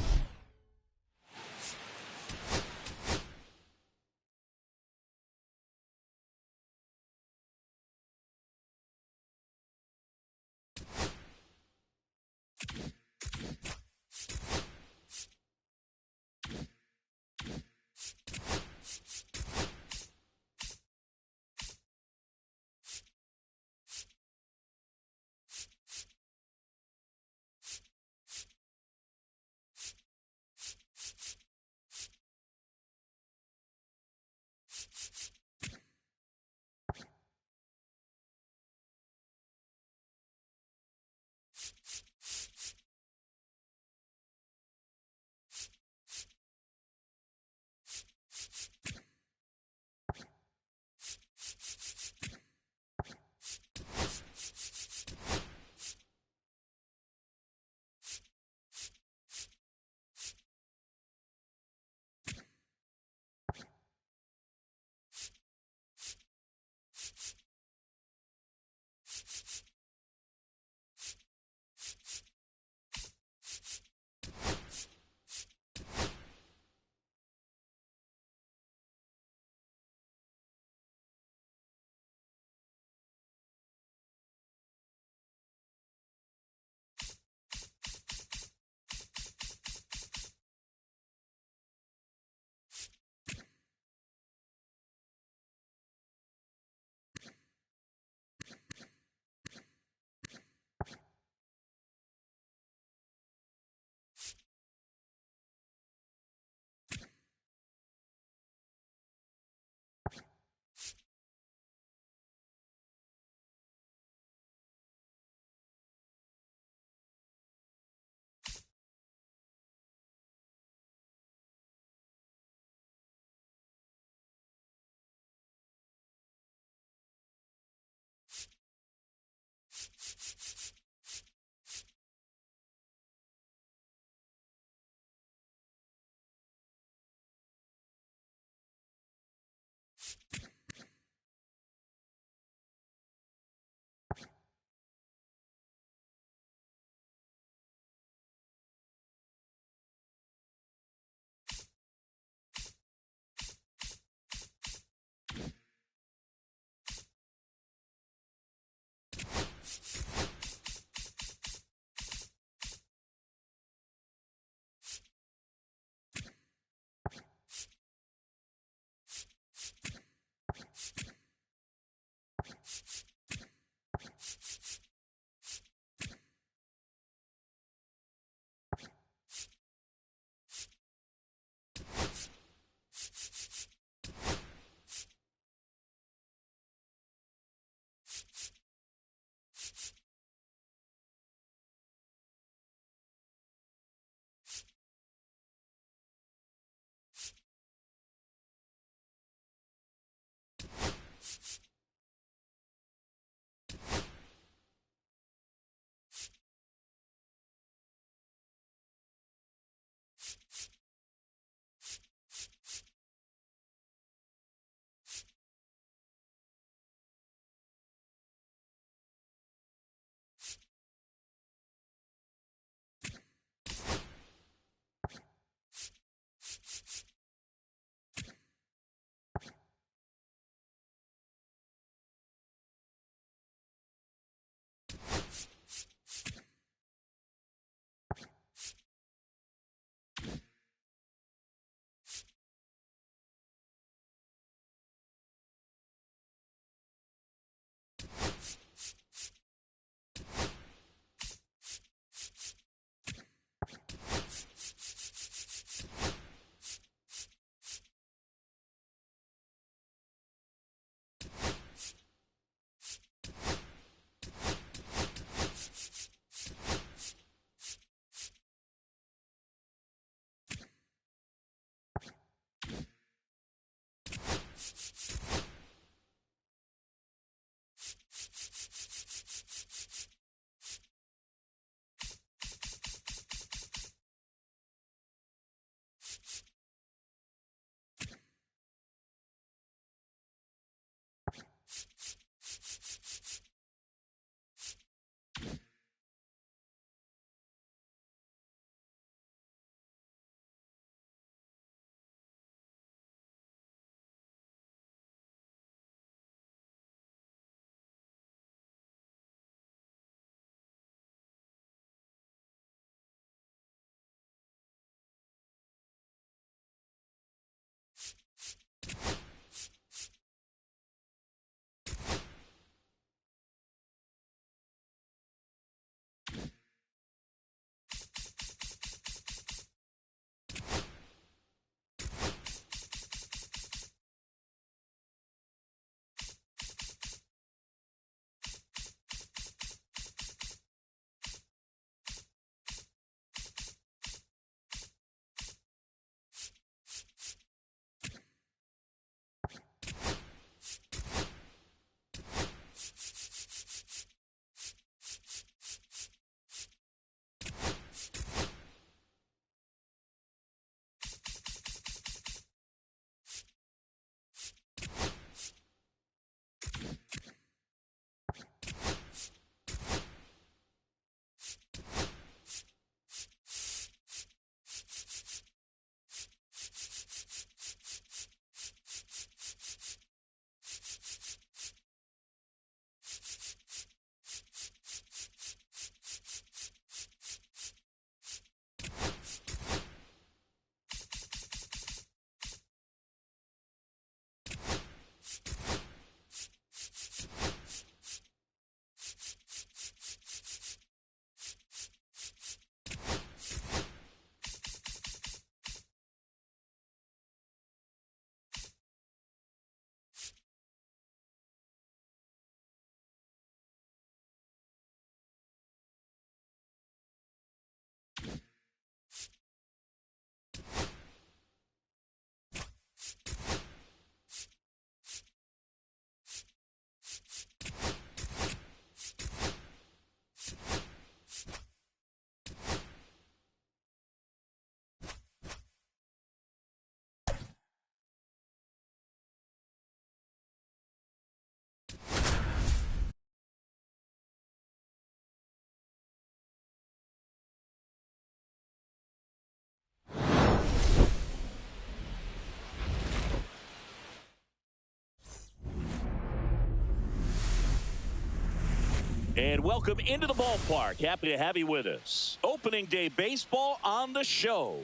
Speaker 1: And welcome into the ballpark. Happy to have you with us. Opening day baseball on the show.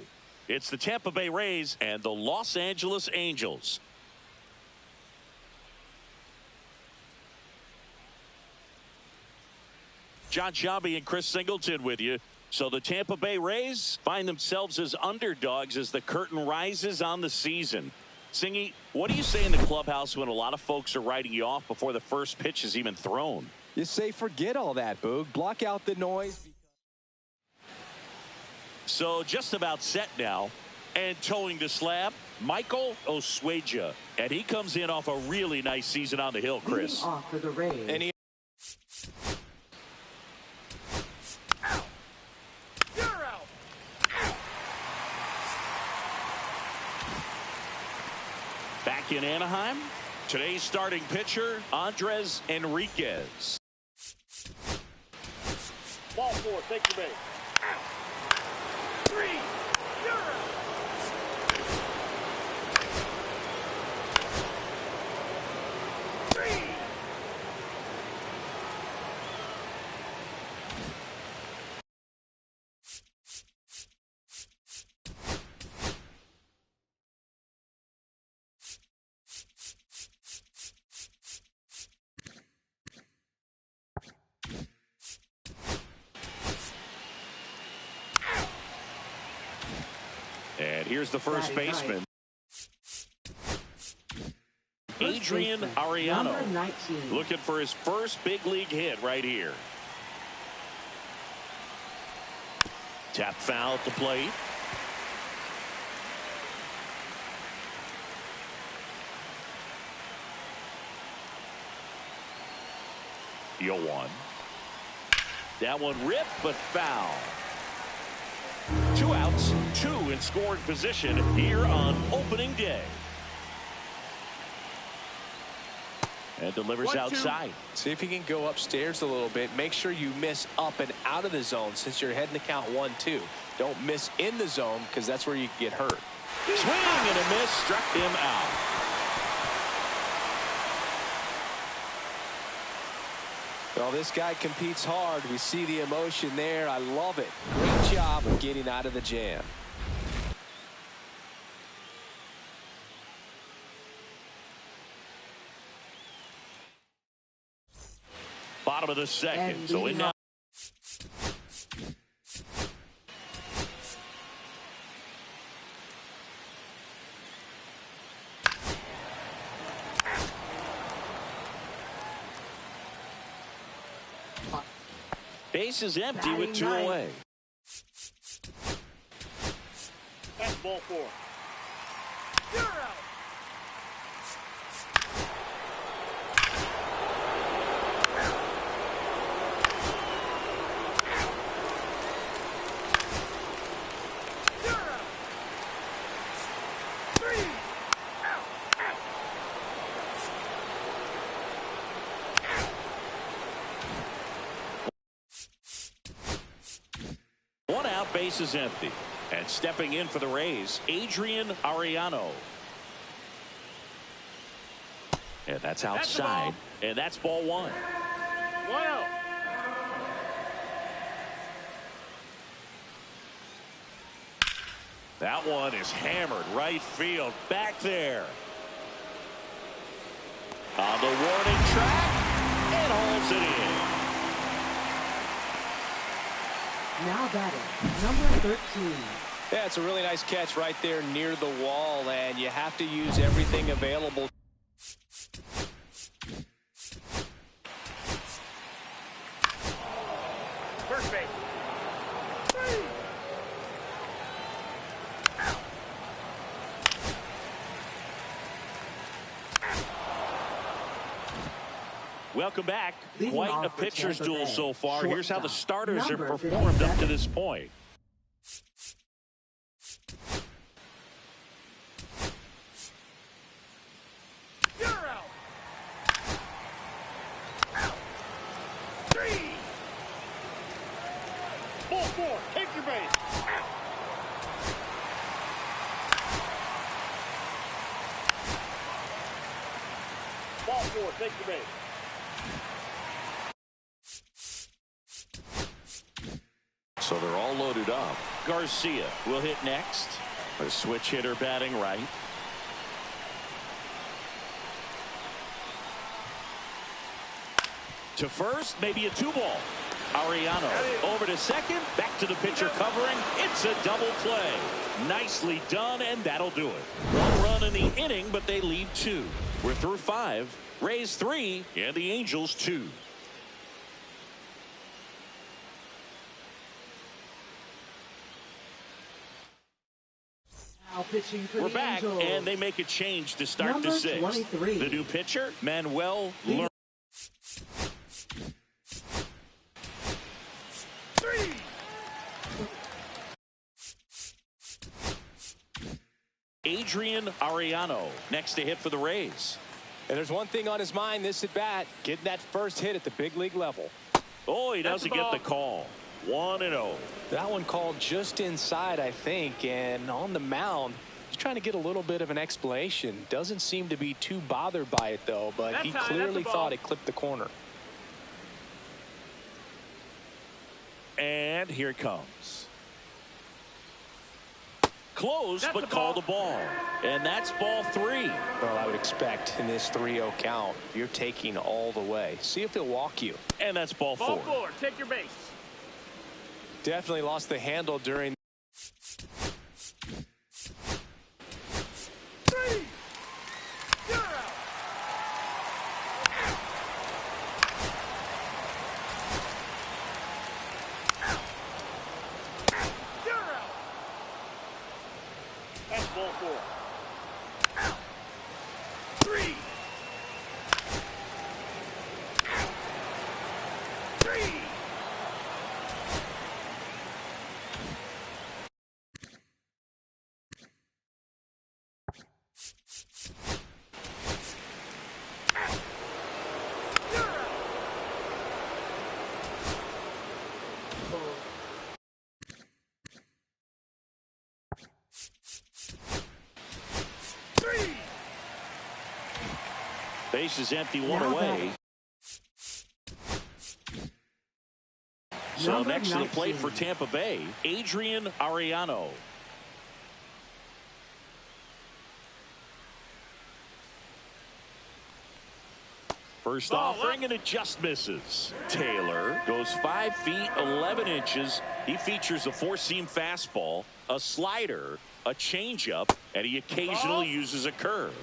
Speaker 1: It's the Tampa Bay Rays and the Los Angeles Angels. John Sciambi and Chris Singleton with you. So the Tampa Bay Rays find themselves as underdogs as the curtain rises on the season. Singy, what do you say in the clubhouse when a lot of folks are writing you off before the first pitch is even thrown?
Speaker 2: You say forget all that, Boog. Block out the noise.
Speaker 1: So just about set now. And towing the slab, Michael Osweja. And he comes in off a really nice season on the hill, Chris.
Speaker 4: Leading off for the Rays.
Speaker 2: And he
Speaker 1: Back in Anaheim, today's starting pitcher, Andres Enriquez.
Speaker 3: Ball four, take your base. Three, you're out. Three.
Speaker 1: And here's the first baseman, Adrian Ariano,
Speaker 4: Number 19.
Speaker 1: looking for his first big league hit right here. Tap foul at the plate. Yo one. That one ripped, but foul. 2 outs, 2 in scoring position here on opening day. And delivers
Speaker 3: 1-2.
Speaker 1: outside.
Speaker 2: see if you can go upstairs a little bit. Make sure you miss up and out of the zone since you're heading to count 1-2. Don't miss in the zone because that's where you can get hurt.
Speaker 1: Swing and a miss, struck him out.
Speaker 2: Well, this guy competes hard. We see the emotion there. I love it. Great job of getting out of the jam.
Speaker 1: Bottom of the second.
Speaker 4: And
Speaker 1: So in
Speaker 4: leading
Speaker 1: now. Base is empty with 2 away.
Speaker 3: That's ball four. You're out. You're out. Three. Out. Out.
Speaker 1: One out, base is empty. And stepping in for the Rays, Adrian Ariano. And that's outside. And that's ball 1.
Speaker 3: 1 out.
Speaker 1: That one is hammered right field. Back there. On the warning track. And holds it in.
Speaker 4: Now batting, number 13.
Speaker 2: Yeah, it's a really nice catch right there near the wall, and you have to use everything available.
Speaker 3: First base. Three.
Speaker 1: Welcome back.
Speaker 4: Leading
Speaker 1: Quite
Speaker 4: off
Speaker 1: a
Speaker 4: for
Speaker 1: pitcher's
Speaker 4: Tampa
Speaker 1: duel
Speaker 4: Bay,
Speaker 1: so far. Here's how the
Speaker 4: shortstop,
Speaker 1: starters have
Speaker 4: number
Speaker 1: performed up to
Speaker 4: 57.
Speaker 1: this point.
Speaker 3: You're out. Out. Three. Ball four, take your base. Out. Ball four, take your base.
Speaker 1: So they're all loaded up. Garcia will hit next. A switch hitter batting right. To first, maybe a 2-ball. Ariano over to second, back to the pitcher covering. It's a double play. Nicely done, and that'll do it. 1 run in the inning, but they leave 2. We're through 5. Rays 3, and the Angels 2.
Speaker 4: Now pitching for
Speaker 1: We're
Speaker 4: the
Speaker 1: back,
Speaker 4: Angels.
Speaker 1: and they make a change to start
Speaker 4: Number
Speaker 1: the 6th.
Speaker 4: 23.
Speaker 1: The new pitcher, Manuel Lerner. Adrian Ariano next to hit for the Rays.
Speaker 2: And there's one thing on his mind this at bat, getting that first hit at the big league level.
Speaker 1: Oh, he doesn't get the call. 1-0.
Speaker 2: That one called just inside, I think, and on the mound, he's trying to get a little bit of an explanation. Doesn't seem to be too bothered by it, though, but he clearly thought it clipped the corner.
Speaker 1: And here it comes. Close, but called a ball. And that's ball 3.
Speaker 2: Well, I would expect in this 3-0 count, you're taking all the way. See if he'll walk you.
Speaker 1: And that's ball 4.
Speaker 3: Ball 4. Take your base.
Speaker 2: Definitely lost the handle during.
Speaker 3: 3. You're out. You're out. That's ball 4. 3. 3.
Speaker 1: Base is empty, 1 away. So
Speaker 4: Number
Speaker 1: next to the plate
Speaker 4: 19.
Speaker 1: for Tampa Bay, Adrian Ariano. First offering, and it just misses. Taylor goes 5 feet 11 inches. He features a 4-seam fastball, a slider, a changeup, and he occasionally uses a curve.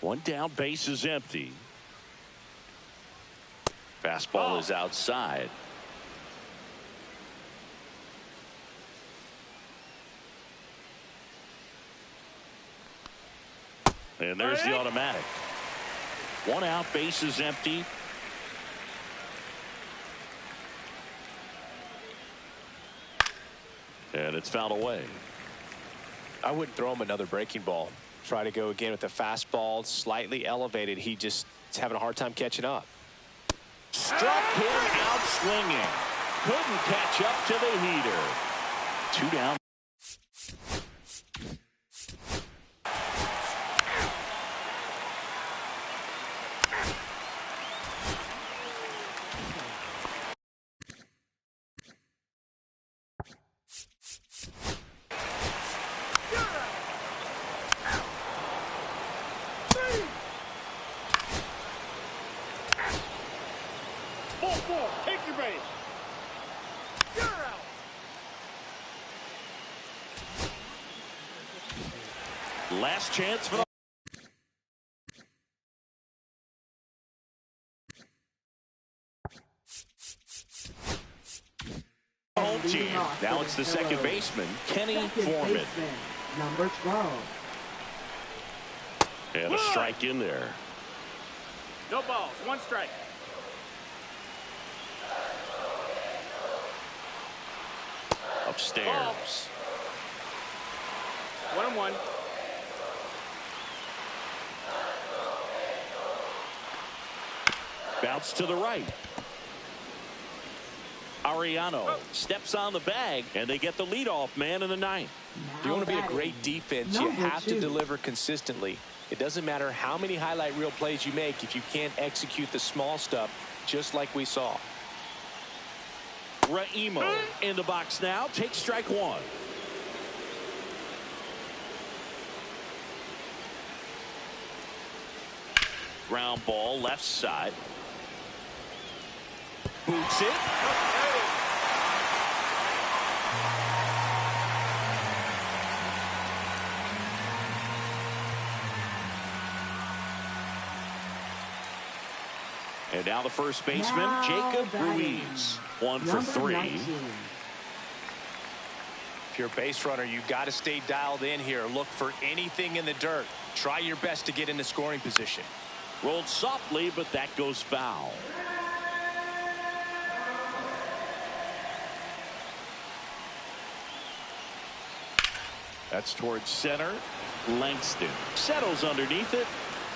Speaker 1: One down, base is empty. Fastball is outside. And there's the automatic. 1 out, base is empty. And it's fouled away.
Speaker 2: I wouldn't throw him another breaking ball. Try to go again with the fastball, slightly elevated. He just is having a hard time catching up.
Speaker 1: Struck him out swinging. Couldn't catch up to the heater. 2 down.
Speaker 3: Ball 4. Take your base. You're out.
Speaker 1: Last chance for the home team. Now it's the second baseman, Kenny Foreman.
Speaker 4: Baseman, number 12.
Speaker 1: And a strike in there.
Speaker 3: No balls. 1 strike.
Speaker 1: Upstairs.
Speaker 3: 1-1.
Speaker 1: Bounce to the right. Ariano steps on the bag, and they get the leadoff man in the 9th.
Speaker 2: If you want to be a great defense, you
Speaker 4: Number
Speaker 2: have to
Speaker 4: 2.
Speaker 2: deliver consistently. It doesn't matter how many highlight reel plays you make if you can't execute the small stuff, just like we saw.
Speaker 1: Raimo in the box now. Takes strike one. Ground ball left side. Boots it. And now the first baseman, Jacob Ruiz. 1 for 3.
Speaker 4: 19.
Speaker 2: If you're a base runner, you've got to stay dialed in here. Look for anything in the dirt. Try your best to get into scoring position.
Speaker 1: Rolled softly, but that goes foul. That's towards center. Langston settles underneath it.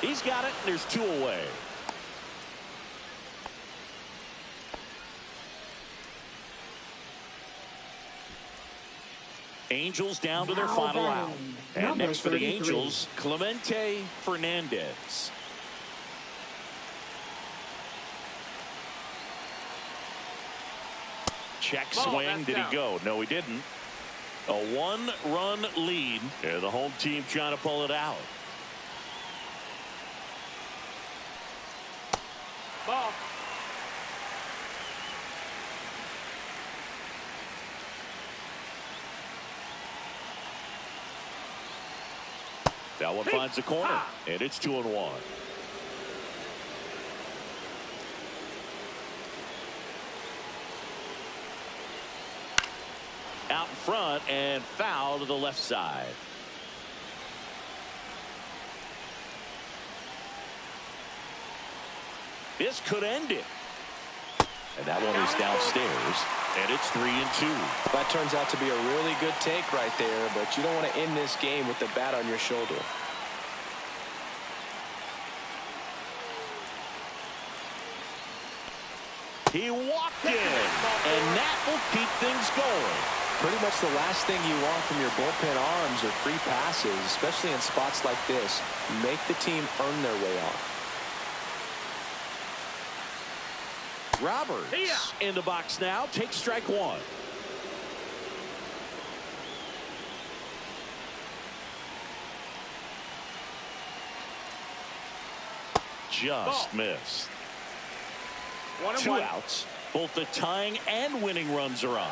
Speaker 1: He's got it. There's 2 away. Angels down to their final out. And next for the Angels, Clemente Fernandez. Check swing. Did he go? No, he didn't. A 1-run lead. And the home team trying to pull it out.
Speaker 3: Ball.
Speaker 1: That one finds the corner, and it's 2-1. Out in front and foul to the left side. This could end it. And that one is downstairs, and it's 3-2.
Speaker 2: That turns out to be a really good take right there, but you don't want to end this game with the bat on your shoulder.
Speaker 1: He walked in, and that will keep things going.
Speaker 2: Pretty much the last thing you want from your bullpen arms are free passes, especially in spots like this. Make the team earn their way off.
Speaker 1: Roberts in the box now. Takes strike one. Just missed. 2 outs. Both the tying and winning runs are on.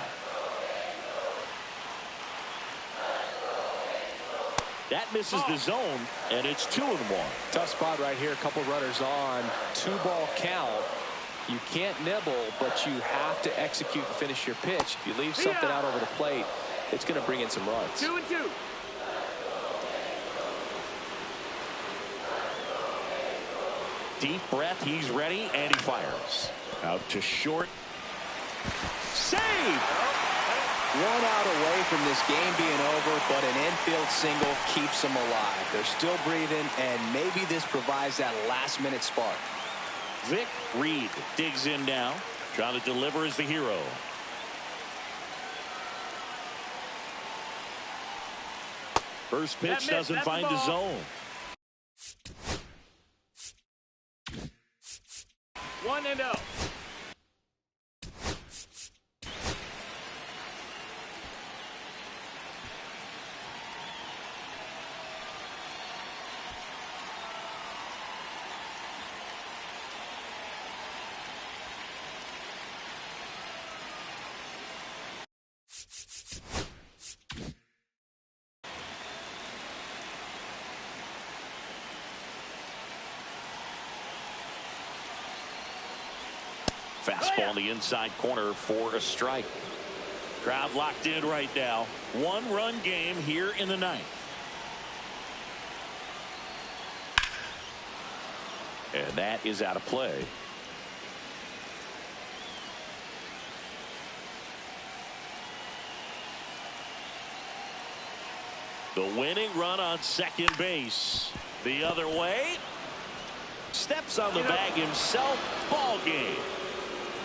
Speaker 1: That misses the zone, and it's 2-1.
Speaker 2: Tough spot right here. A couple runners on. 2-ball count. You can't nibble, but you have to execute and finish your pitch. If you leave something out over the plate, it's going to bring in some runs.
Speaker 3: 2-2.
Speaker 1: Deep breath, he's ready, and he fires. Out to short. Save!
Speaker 2: 1 out away from this game being over, but an infield single keeps them alive. They're still breathing, and maybe this provides that last-minute spark.
Speaker 1: Vic Reed digs in now, trying to deliver as the hero. First pitch doesn't find the zone.
Speaker 3: 1-0.
Speaker 1: Fastball in the inside corner for a strike. Crowd locked in right now. 1-run game here in the 9th. And that is out of play. The winning run on second base. The other way. Steps on the bag himself. Ball game.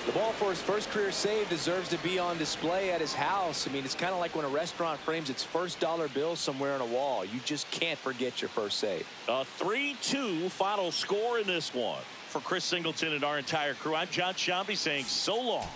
Speaker 2: The ball for his first career save deserves to be on display at his house. I mean, it's kind of like when a restaurant frames its first dollar bill somewhere on a wall. You just can't forget your first save.
Speaker 1: A 3-2 final score in this one. For Chris Singleton and our entire crew, I'm John Shambi saying so long.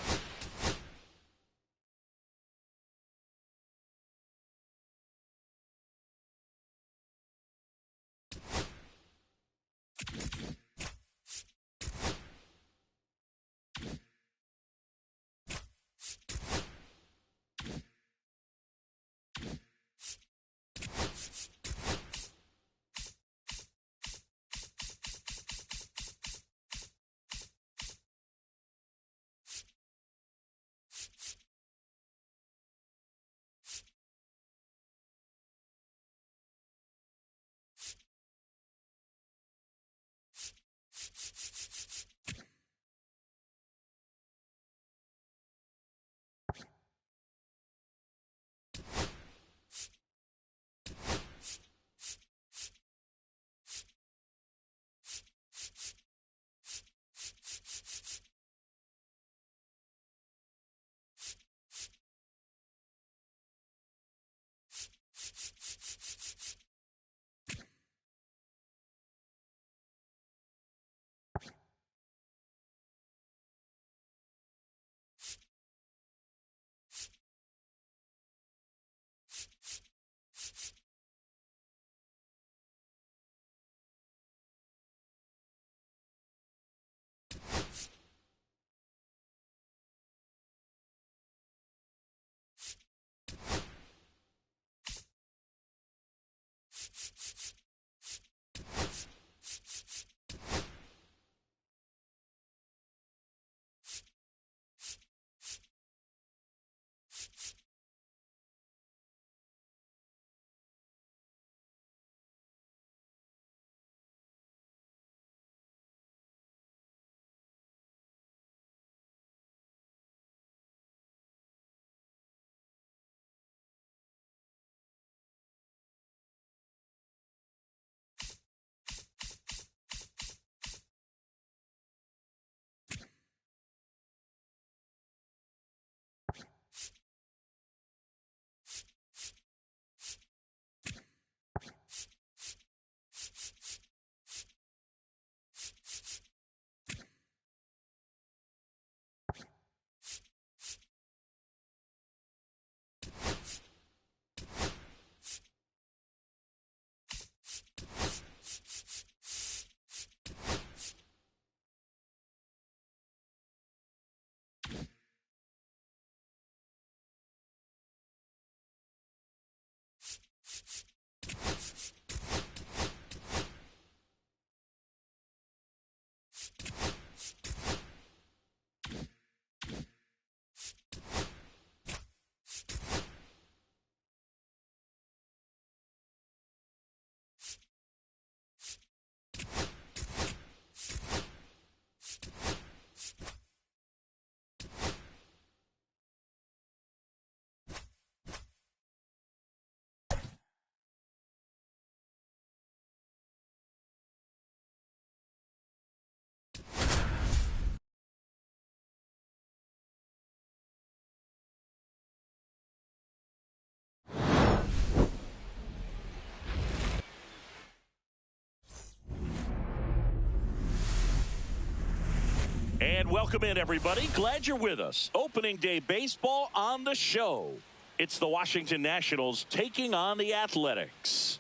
Speaker 1: And welcome in, everybody. Glad you're with us. Opening day baseball on the show. It's the Washington Nationals taking on the Athletics.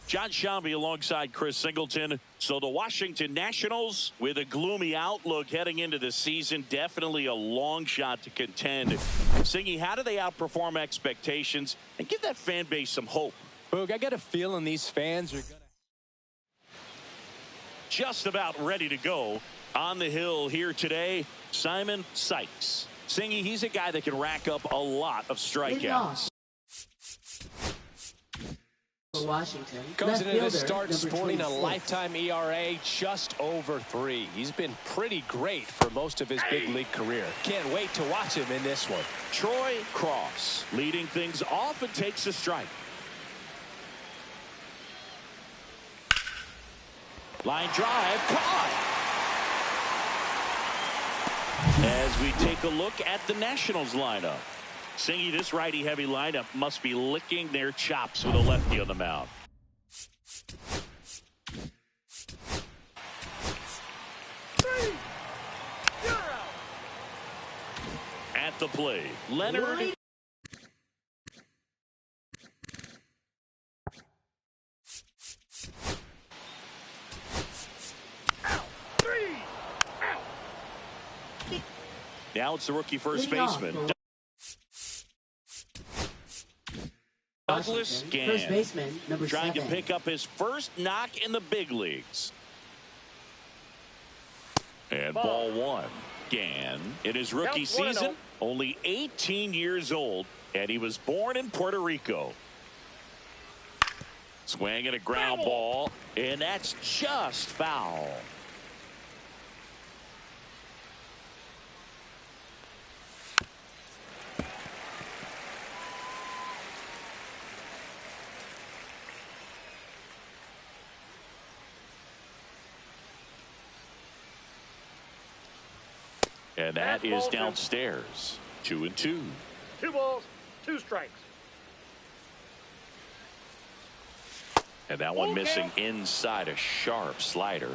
Speaker 1: John Shambi alongside Chris Singleton. So the Washington Nationals with a gloomy outlook heading into the season. Definitely a long shot to contend. Singy, how do they outperform expectations and give that fan base some hope?
Speaker 2: Boog, I got a feeling these fans are going to
Speaker 1: just about ready to go on the hill here today. Simon Sykes. Singy, he's a guy that can rack up a lot of strikeouts.
Speaker 4: For Washington,
Speaker 2: comes into this start sporting a lifetime ERA just over 3. He's been pretty great for most of his big league career. Can't wait to watch him in this one.
Speaker 1: Troy Cross leading things off and takes a strike. Line drive, caught. As we take a look at the Nationals lineup. Singy, this righty-heavy lineup must be licking their chops with a lefty on the mound. At the plate, Leonard. Now it's the rookie first baseman. Douglas Gann,
Speaker 4: first baseman, number
Speaker 1: trying
Speaker 4: 7.
Speaker 1: to pick up his first knock in the big leagues. And ball one. Gann, in his rookie season, only 18 years old, and he was born in Puerto Rico. Swinging a ground ball, and that's just foul. And that is downstairs. 2-2.
Speaker 3: 2 balls, 2 strikes.
Speaker 1: And that one missing inside, a sharp slider.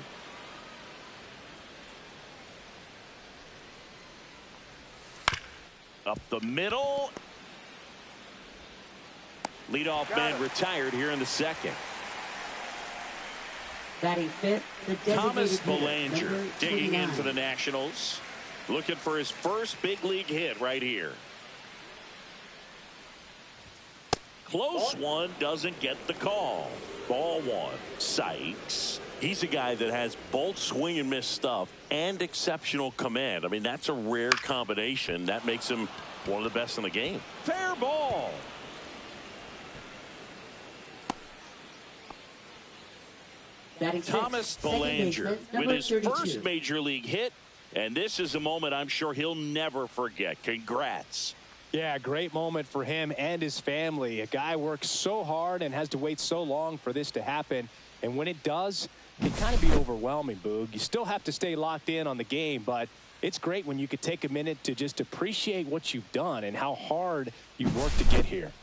Speaker 1: Up the middle. Leadoff man retired here in the second.
Speaker 4: Batting fifth, the
Speaker 1: Thomas
Speaker 4: designated hitter,
Speaker 1: Belanger
Speaker 4: number
Speaker 1: digging in
Speaker 4: 29.
Speaker 1: for the Nationals. Looking for his first big league hit right here. Close one, doesn't get the call. Ball one. Sykes. He's a guy that has both swing and miss stuff and exceptional command. I mean, that's a rare combination. That makes him one of the best in the game. Fair ball.
Speaker 4: Batting sixth,
Speaker 1: Thomas
Speaker 4: second
Speaker 1: Belanger
Speaker 4: baseman,
Speaker 1: with
Speaker 4: number
Speaker 1: his
Speaker 4: 32.
Speaker 1: first major league hit. And this is a moment I'm sure he'll never forget. Congrats.
Speaker 2: Yeah, great moment for him and his family. A guy works so hard and has to wait so long for this to happen. And when it does, it can kind of be overwhelming, Boog. You still have to stay locked in on the game, but it's great when you could take a minute to just appreciate what you've done and how hard you've worked to get here.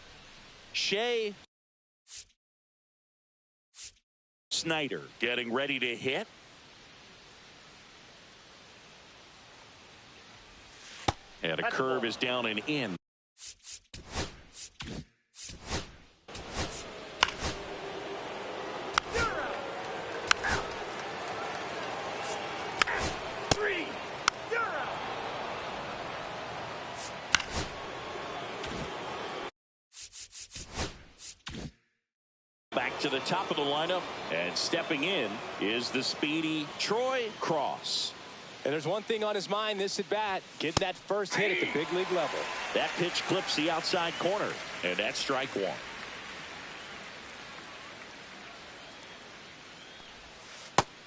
Speaker 1: Shea Snyder getting ready to hit. And a curve is down and in. Back to the top of the lineup, and stepping in is the speedy Troy Cross.
Speaker 2: And there's one thing on his mind this at bat, getting that first hit at the big league level.
Speaker 1: That pitch clips the outside corner, and that's strike one.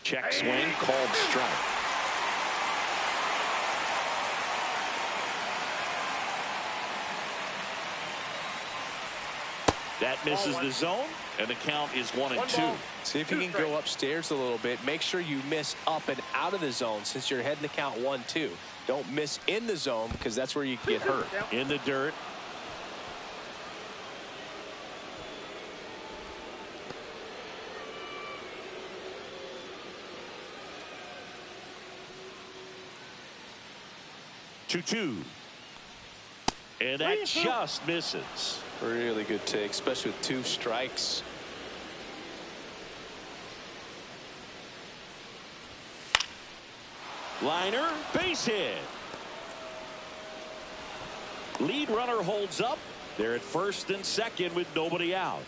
Speaker 1: Check swing, called strike. That misses the zone, and the count is 1-2.
Speaker 2: See if you can go upstairs a little bit. Make sure you miss up and out of the zone since you're heading to count 1-2. Don't miss in the zone because that's where you can get hurt.
Speaker 1: In the dirt. Two. And that just misses.
Speaker 2: Really good take, especially with 2 strikes.
Speaker 1: Liner, base hit. Lead runner holds up. They're at first and second with nobody out.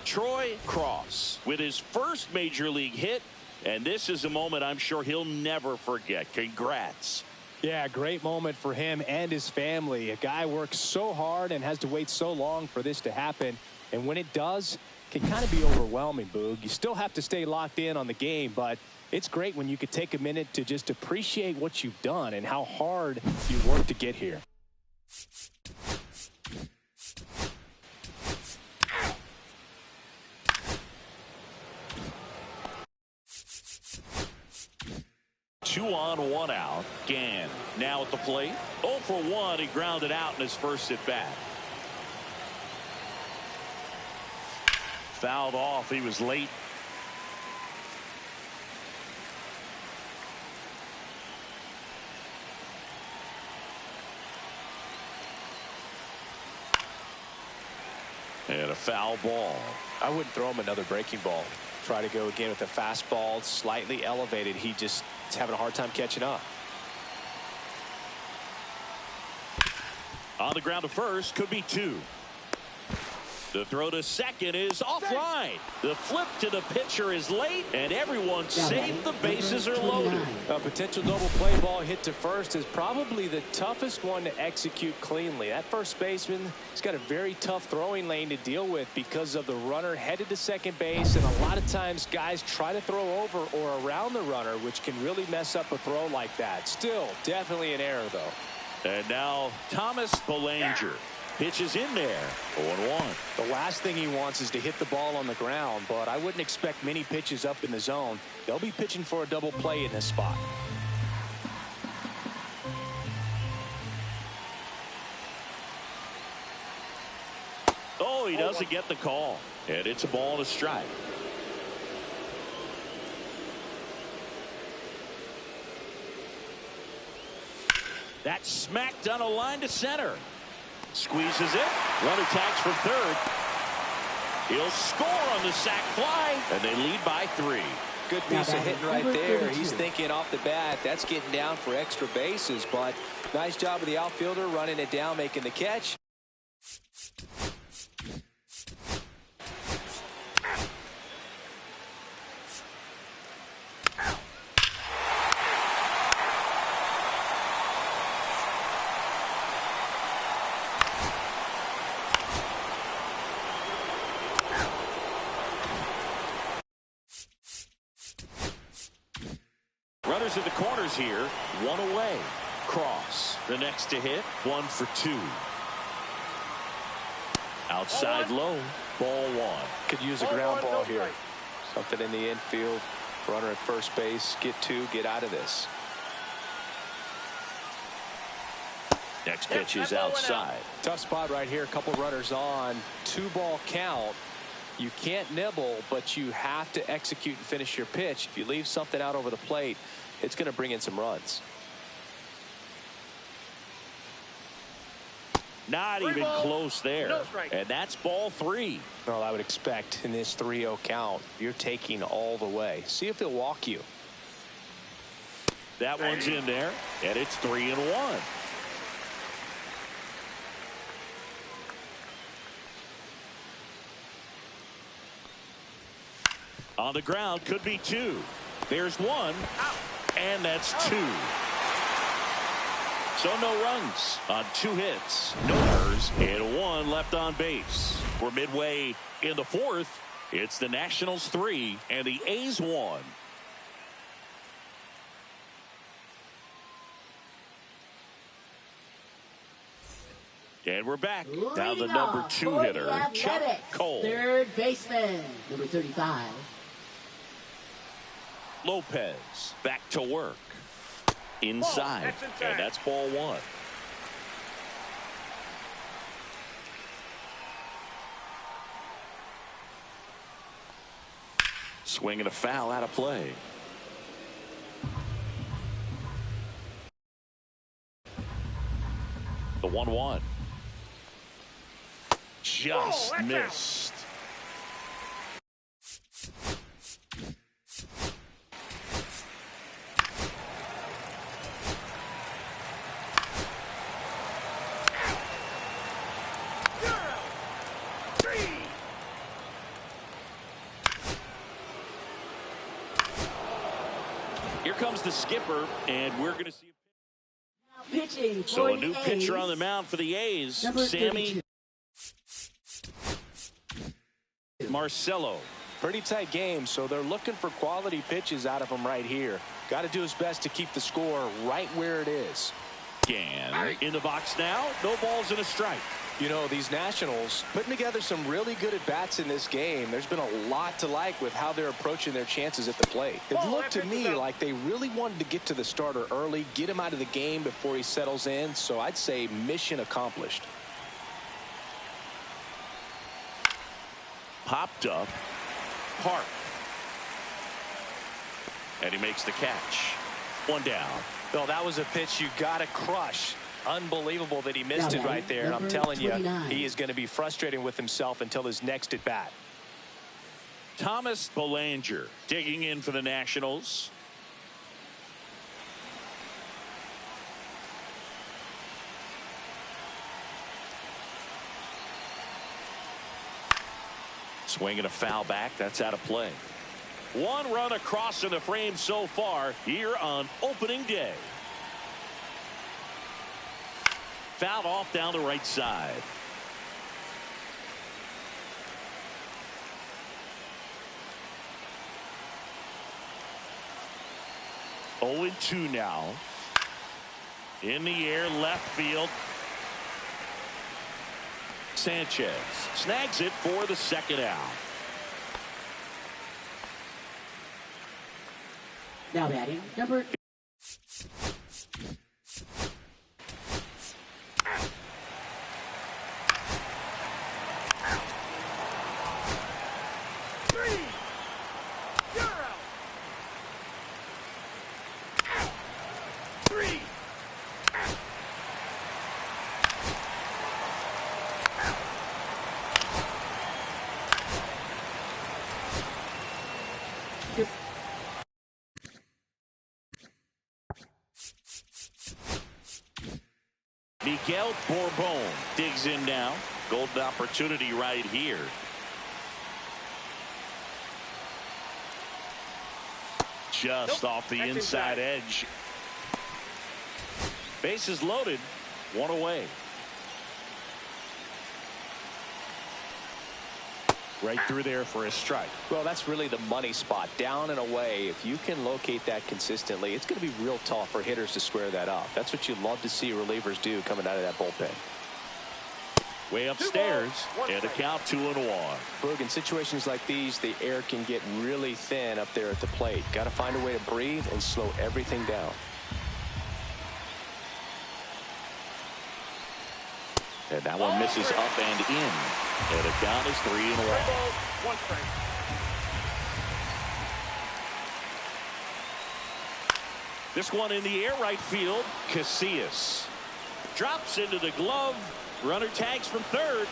Speaker 1: Troy Cross with his first major league hit, and this is a moment I'm sure he'll never forget. Congrats.
Speaker 2: Yeah, great moment for him and his family. A guy works so hard and has to wait so long for this to happen. And when it does, it can kind of be overwhelming, Boog. You still have to stay locked in on the game, but it's great when you could take a minute to just appreciate what you've done and how hard you worked to get here.
Speaker 1: 2 on, 1 out. Gann now at the plate. 0 for 1. He grounded out in his first at bat. Fouled off. He was late. And a foul ball.
Speaker 2: I wouldn't throw him another breaking ball. Try to go again with a fastball slightly elevated. He just is having a hard time catching up.
Speaker 1: On the ground to first, could be 2. The throw to second is offline. The flip to the pitcher is late, and everyone safe. The bases are loaded.
Speaker 2: A potential double play ball hit to first is probably the toughest one to execute cleanly. That first baseman has got a very tough throwing lane to deal with because of the runner headed to second base, and a lot of times guys try to throw over or around the runner, which can really mess up a throw like that. Still, definitely an error, though.
Speaker 1: And now Thomas Belanger. Pitches in there. 0-1.
Speaker 2: The last thing he wants is to hit the ball on the ground, but I wouldn't expect many pitches up in the zone. They'll be pitching for a double play in this spot.
Speaker 1: Oh, he doesn't get the call. And it's a ball and a strike. That's smacked on a line to center. Squeezes it. Runner tags from third. He'll score on the sac fly, and they lead by 3.
Speaker 2: Good piece of hitting right there. He's thinking off the bat, that's getting down for extra bases, but nice job of the outfielder running it down, making the catch.
Speaker 1: Runners in the corners here. 1 away. Cross. The next to hit. 1 for 2. Outside low. Ball 1.
Speaker 2: Could use a ground ball here. Something in the infield. Runner at first base. Get 2. Get out of this.
Speaker 1: Next pitch is outside.
Speaker 2: Tough spot right here. A couple runners on. 2-ball count. You can't nibble, but you have to execute and finish your pitch. If you leave something out over the plate, it's going to bring in some runs.
Speaker 1: Not even close there. And that's ball 3.
Speaker 2: Well, I would expect in this 3-0 count, you're taking all the way. See if they'll walk you.
Speaker 1: That one's in there, and it's 3-1. On the ground, could be 2. There's 1, and that's 2. So no runs on 2 hits, no errors, and 1 left on base. We're midway in the 4th. It's the Nationals 3 and the A's 1. And we're back. Now the number 2 hitter, Chuck Cole.
Speaker 4: Third baseman, number 35.
Speaker 1: Lopez back to work. Inside. And that's ball 1. Swing and a foul out of play. The 1-1. Just missed. Here comes the skipper, and we're going to see
Speaker 4: Pitching
Speaker 1: so
Speaker 4: for
Speaker 1: a new
Speaker 4: the
Speaker 1: pitcher
Speaker 4: A's.
Speaker 1: on the mound for the A's,
Speaker 4: Number
Speaker 1: Sammy
Speaker 4: 32.
Speaker 1: Marcelo.
Speaker 2: Pretty tight game, so they're looking for quality pitches out of him right here. Got to do his best to keep the score right where it is.
Speaker 1: Gann in the box now. No balls and a strike.
Speaker 2: You know, these Nationals putting together some really good at-bats in this game. There's been a lot to like with how they're approaching their chances at the plate. It looked to me like they really wanted to get to the starter early, get him out of the game before he settles in. So I'd say mission accomplished.
Speaker 1: Popped up. Park. And he makes the catch. One down.
Speaker 2: Well, that was a pitch you got to crush. Unbelievable that he missed it right there. And I'm telling you, he is going to be frustrated with himself until his next at bat.
Speaker 1: Thomas Belanger digging in for the Nationals. Swinging a foul back. That's out of play. One run across in the frame so far here on opening day. Fouled off down the right side. Oh, 2 now. In the air, left field. Sanchez snags it for the second out.
Speaker 4: Now batting, number.
Speaker 1: Miguel Bourbon digs in now. Golden opportunity right here. Just off the inside edge. Bases loaded. One away. Right through there for a strike.
Speaker 2: Well, that's really the money spot. Down and away. If you can locate that consistently, it's going to be real tough for hitters to square that up. That's what you love to see relievers do coming out of that bullpen.
Speaker 1: Way upstairs, and a count 2-1.
Speaker 2: Boog, in situations like these, the air can get really thin up there at the plate. Got to find a way to breathe and slow everything down.
Speaker 1: And that one misses up and in. And the count is 3-1. This one in the air, right field. Casillas drops into the glove. Runner tags from third.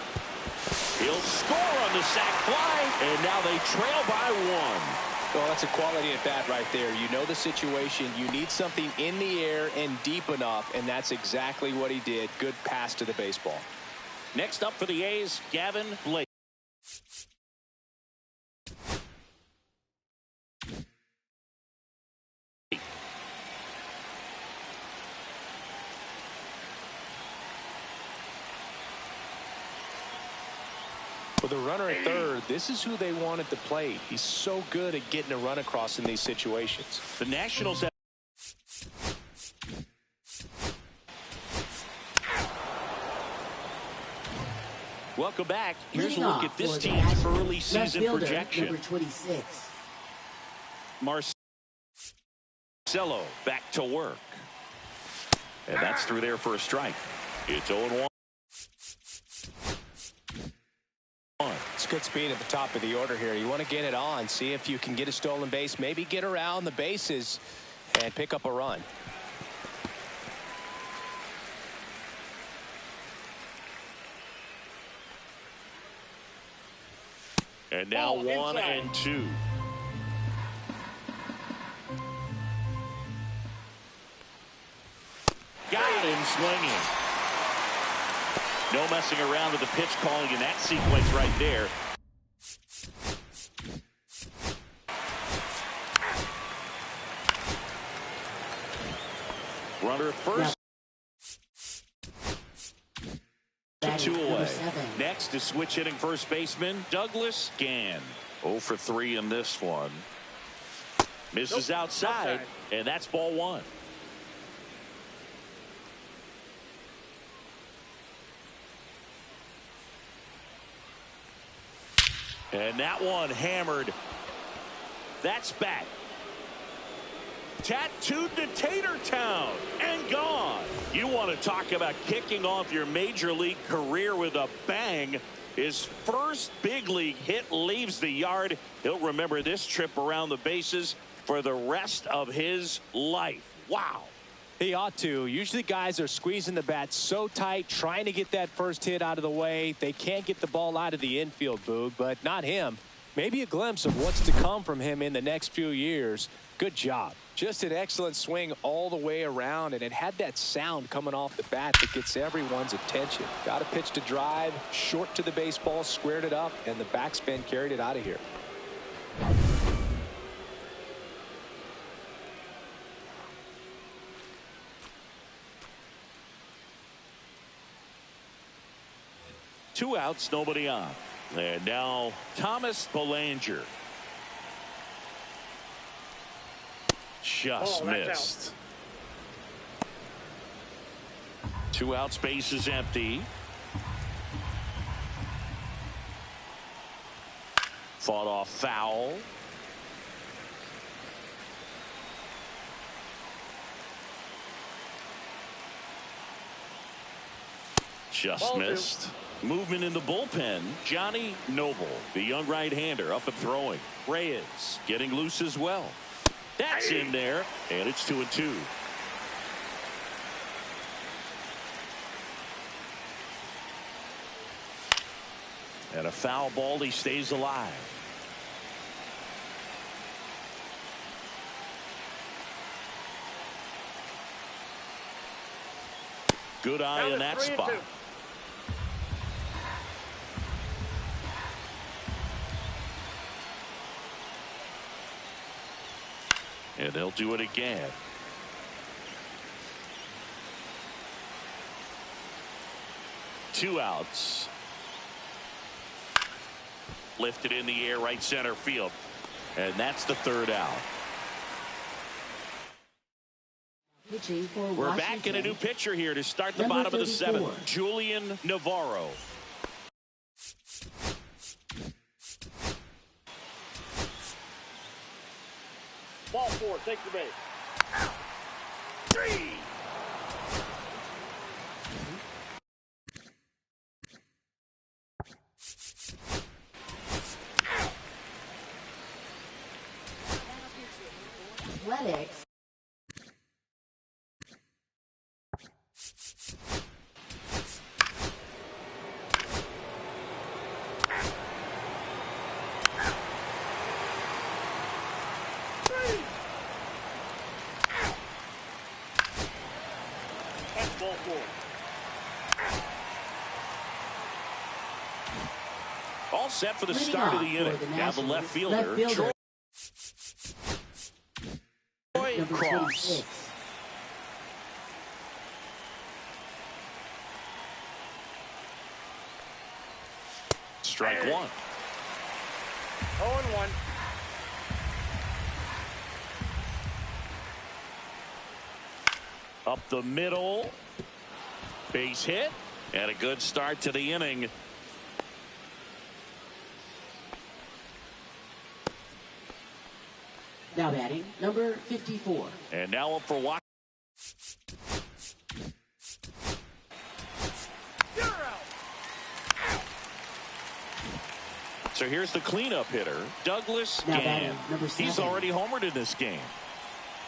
Speaker 1: He'll score on the sac fly. And now they trail by 1.
Speaker 2: Well, that's a quality at bat right there. You know the situation. You need something in the air and deep enough, and that's exactly what he did. Good pass to the baseball.
Speaker 1: Next up for the A's, Gavin Blake.
Speaker 2: With a runner at third, this is who they want at the plate. He's so good at getting a run across in these situations.
Speaker 1: The Nationals have welcome back. Here's a look at this team's early season projection.
Speaker 4: Number 26.
Speaker 1: Marcelo back to work. And that's through there for a strike. It's 0-1.
Speaker 2: It's good speed at the top of the order here. You want to get it on, see if you can get a stolen base, maybe get around the bases and pick up a run.
Speaker 1: And now 1-2. Got him swinging. No messing around with the pitch calling in that sequence right there. Runner at first. To 2 away. Next is switch hitting first baseman Douglas Gann. 0 for 3 in this one. Misses outside, and that's ball 1. And that one hammered. That's back. Tattooed to Tater Town and gone. You want to talk about kicking off your major league career with a bang. His first big league hit leaves the yard. He'll remember this trip around the bases for the rest of his life. Wow.
Speaker 2: He ought to. Usually guys are squeezing the bat so tight, trying to get that first hit out of the way. They can't get the ball out of the infield, Boog, but not him. Maybe a glimpse of what's to come from him in the next few years. Good job. Just an excellent swing all the way around, and it had that sound coming off the bat that gets everyone's attention. Got a pitch to drive, short to the baseball, squared it up, and the backspin carried it out of here.
Speaker 1: Two outs, nobody on. And now Thomas Belanger. Just missed. Two outs, base is empty. Fought off foul. Just missed. Movement in the bullpen. Johnny Noble, the young right-hander, up and throwing. Reyes getting loose as well. That's in there, and it's 2-2. And a foul ball. He stays alive. Good eye in that spot. And they'll do it again. Two outs. Lifted in the air, right center field. And that's the third out. We're back in a new pitcher here to start the bottom of the seventh. Julian Navarro.
Speaker 3: Ball four, take the base.
Speaker 1: Three.
Speaker 4: Athletics.
Speaker 3: Ball four.
Speaker 1: All set for the start of the inning. Now the left fielder, Troy Cross. Strike one.
Speaker 3: 0-1.
Speaker 1: Up the middle. Base hit. And a good start to the inning.
Speaker 4: Now batting, number 54.
Speaker 1: And now up for Watt. So here's the cleanup hitter, Douglas
Speaker 4: Now
Speaker 1: Gann.
Speaker 4: batting, number 7.
Speaker 1: He's already homered in this game.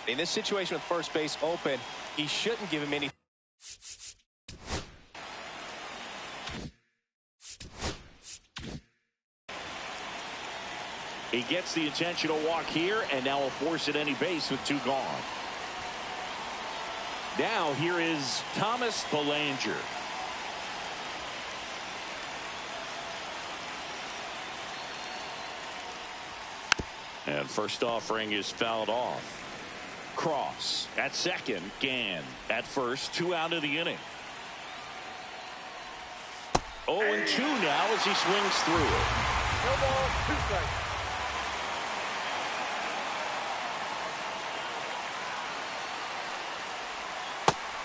Speaker 2: In this situation with first base open, he shouldn't give him any.
Speaker 1: He gets the intentional walk here, and now will force at any base with two gone. Now here is Thomas Belanger. And first offering is fouled off. Cross at second. Gann at first. Two out of the inning. 0-2 now as he swings through it.
Speaker 3: No ball, 2 strikes.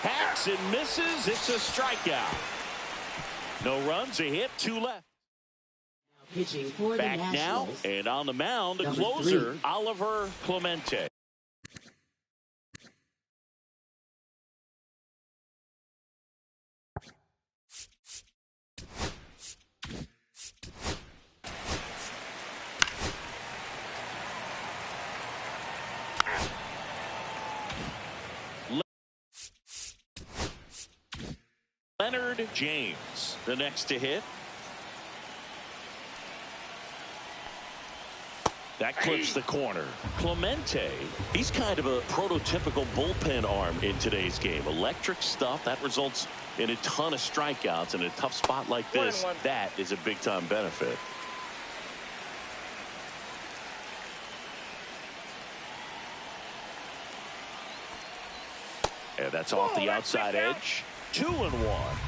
Speaker 1: Hacks and misses. It's a strikeout. No runs, a hit, 2 left.
Speaker 4: Pitching for the
Speaker 1: Back now,
Speaker 4: Nationals.
Speaker 1: and on the mound, the
Speaker 4: Number
Speaker 1: closer,
Speaker 4: 3.
Speaker 1: Oliver Clemente. Leonard James, the next to hit. That clips the corner. Clemente, he's kind of a prototypical bullpen arm in today's game. Electric stuff that results in a ton of strikeouts in a tough spot like this. That is a big-time benefit. And that's off the outside edge. 2-1.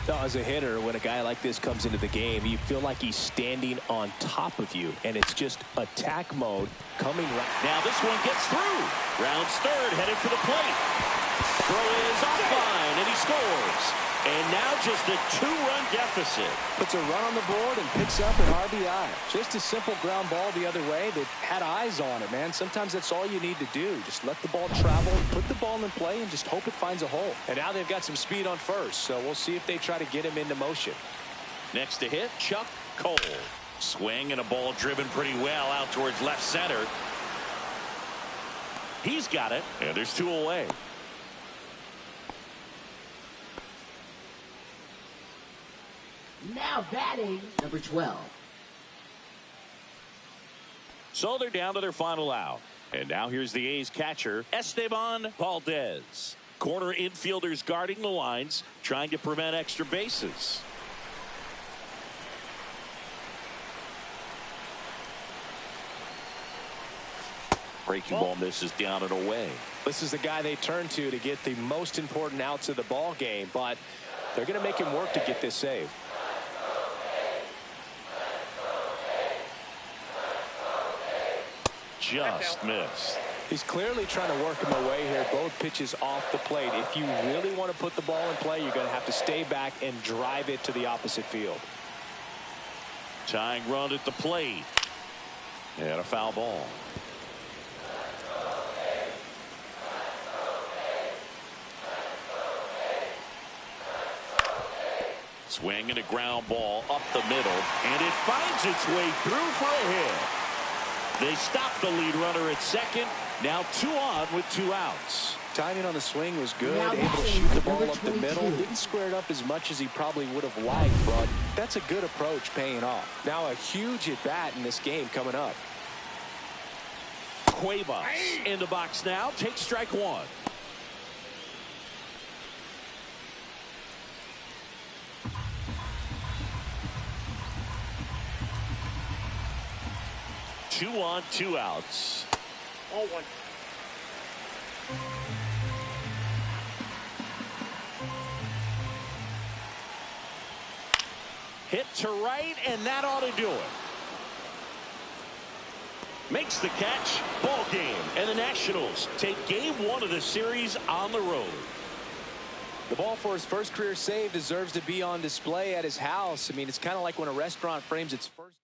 Speaker 2: Now, as a hitter, when a guy like this comes into the game, you feel like he's standing on top of you, and it's just attack mode coming right.
Speaker 1: Now this one gets through. Rounds third, headed for the plate. Throw is offline, and he scores. And now just a 2-run deficit.
Speaker 2: Puts a run on the board and picks up an RBI. Just a simple ground ball the other way that had eyes on it, man. Sometimes that's all you need to do. Just let the ball travel, put the ball in play, and just hope it finds a hole. And now they've got some speed on first, so we'll see if they try to get him into motion.
Speaker 1: Next to hit, Chuck Cole. Swing and a ball driven pretty well out towards left center. He's got it, and there's 2 away.
Speaker 4: Now batting, number 12.
Speaker 1: So they're down to their final out. And now here's the A's catcher, Esteban Valdez. Corner infielders guarding the lines, trying to prevent extra bases. Breaking ball misses down and away.
Speaker 2: This is the guy they turn to get the most important outs of the ball game, but they're going to make him work to get this save.
Speaker 1: Just missed.
Speaker 2: He's clearly trying to work him away here. Both pitches off the plate. If you really want to put the ball in play, you're going to have to stay back and drive it to the opposite field.
Speaker 1: Tying run at the plate. And a foul ball. Swing and a ground ball up the middle, and it finds its way through for a hit. They stop the lead runner at second. Now 2 on with 2 outs.
Speaker 2: Timing on the swing was good.
Speaker 4: Now
Speaker 2: Able to shoot the ball up the middle. Didn't square it up as much as he probably would have liked, but that's a good approach paying off. Now a huge at bat in this game coming up.
Speaker 1: Cuevas in the box now. Takes strike 1. Two on, 2 outs.
Speaker 3: 0-1.
Speaker 1: Hit to right, and that ought to do it. Makes the catch. Ball game. And the Nationals take game 1 of the series on the road.
Speaker 2: The ball for his first career save deserves to be on display at his house. I mean, it's kind of like when a restaurant frames its first.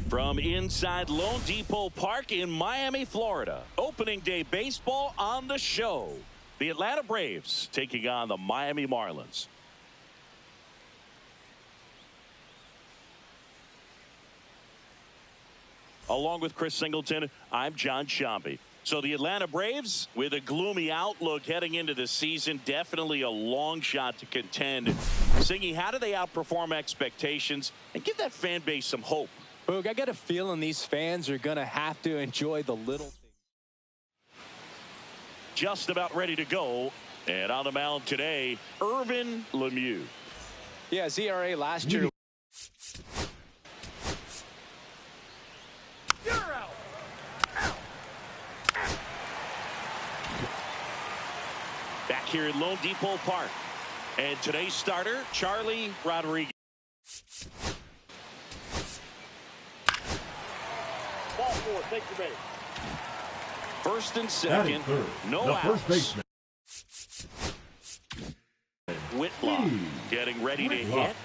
Speaker 1: From inside Lone Depot Park in Miami, Florida, opening day baseball on the show. The Atlanta Braves taking on the Miami Marlins. Along with Chris Singleton, I'm John Shambi. So the Atlanta Braves, with a gloomy outlook heading into the season, definitely a long shot to contend. Singy, how do they outperform expectations and give that fan base some hope?
Speaker 2: Boog, I got a feeling these fans are going to have to enjoy the little things.
Speaker 1: Just about ready to go. And on the mound today, Irvin Lemieux.
Speaker 2: Yeah, his ERA last year.
Speaker 3: You're out.
Speaker 1: Back here at Lone Depot Park. And today's starter, Charlie Rodriguez.
Speaker 3: Ball four. Take your base.
Speaker 1: First and second. No outs. Whitlock getting ready to hit.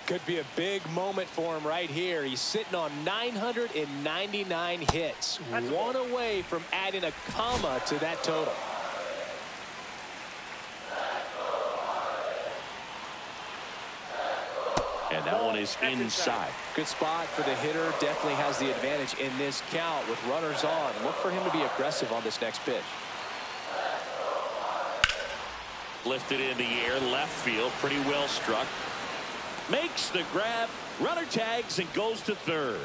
Speaker 2: Could be a big moment for him right here. He's sitting on 999 hits. One away from adding a comma to that total.
Speaker 1: And that one is inside.
Speaker 2: Good spot for the hitter. Definitely has the advantage in this count with runners on. Look for him to be aggressive on this next pitch.
Speaker 1: Lifted in the air, left field, pretty well struck. Makes the grab, runner tags and goes to third.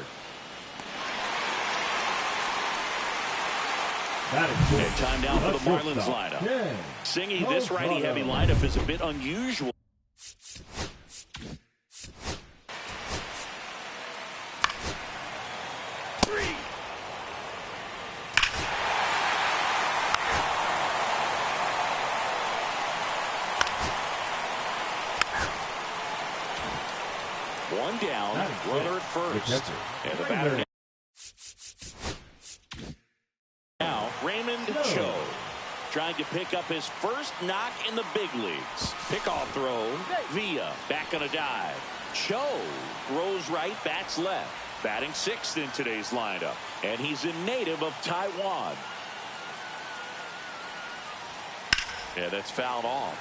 Speaker 1: And time now for the Marlins lineup. Singy, this righty-heavy lineup is a bit unusual. One down, runner at first. And the batter now, Raymond Cho trying to pick up his first knock in the big leagues. Pickoff throw, Villa back on a dive. Cho throws right, bats left. Batting sixth in today's lineup. And he's a native of Taiwan. Yeah, that's fouled off.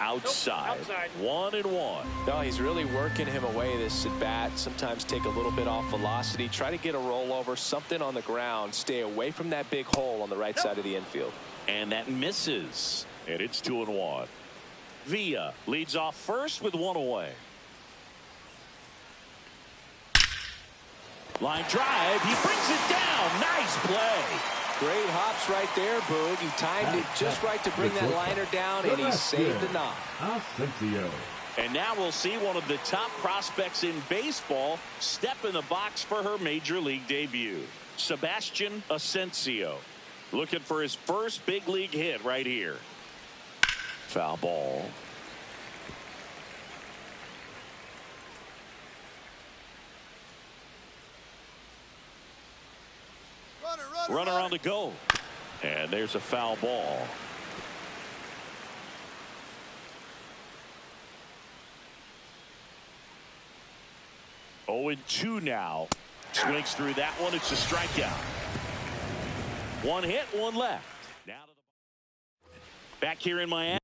Speaker 1: Outside. 1-1.
Speaker 2: No, he's really working him away this at bat. Sometimes take a little bit off velocity. Try to get a rollover, something on the ground. Stay away from that big hole on the right side of the infield.
Speaker 1: And that misses. And it's 2-1. Villa leads off first with one away. Line drive. He brings it down. Nice play.
Speaker 2: Great hops right there, Boog. He timed it just right to bring that liner down, and he saved the knock.
Speaker 1: And now we'll see one of the top prospects in baseball step in the box for her major league debut. Sebastian Asensio looking for his first big league hit right here. Foul ball. Runner on the go. And there's a foul ball. Oh, 0-2 now. Swings through that one. It's a strikeout. One hit, one left. Now to the back here in Miami.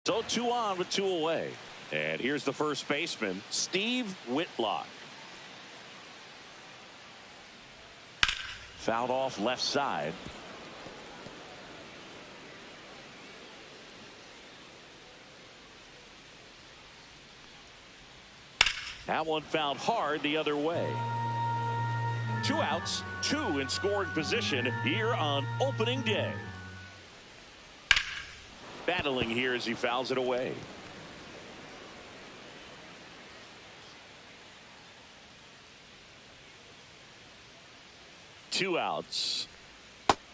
Speaker 1: So 2 on with 2 away. And here's the first baseman, Steve Whitlock. Fouled off left side. That one fouled hard the other way. 2 outs, 2 in scoring position here on opening day. Battling here as he fouls it away. Two outs.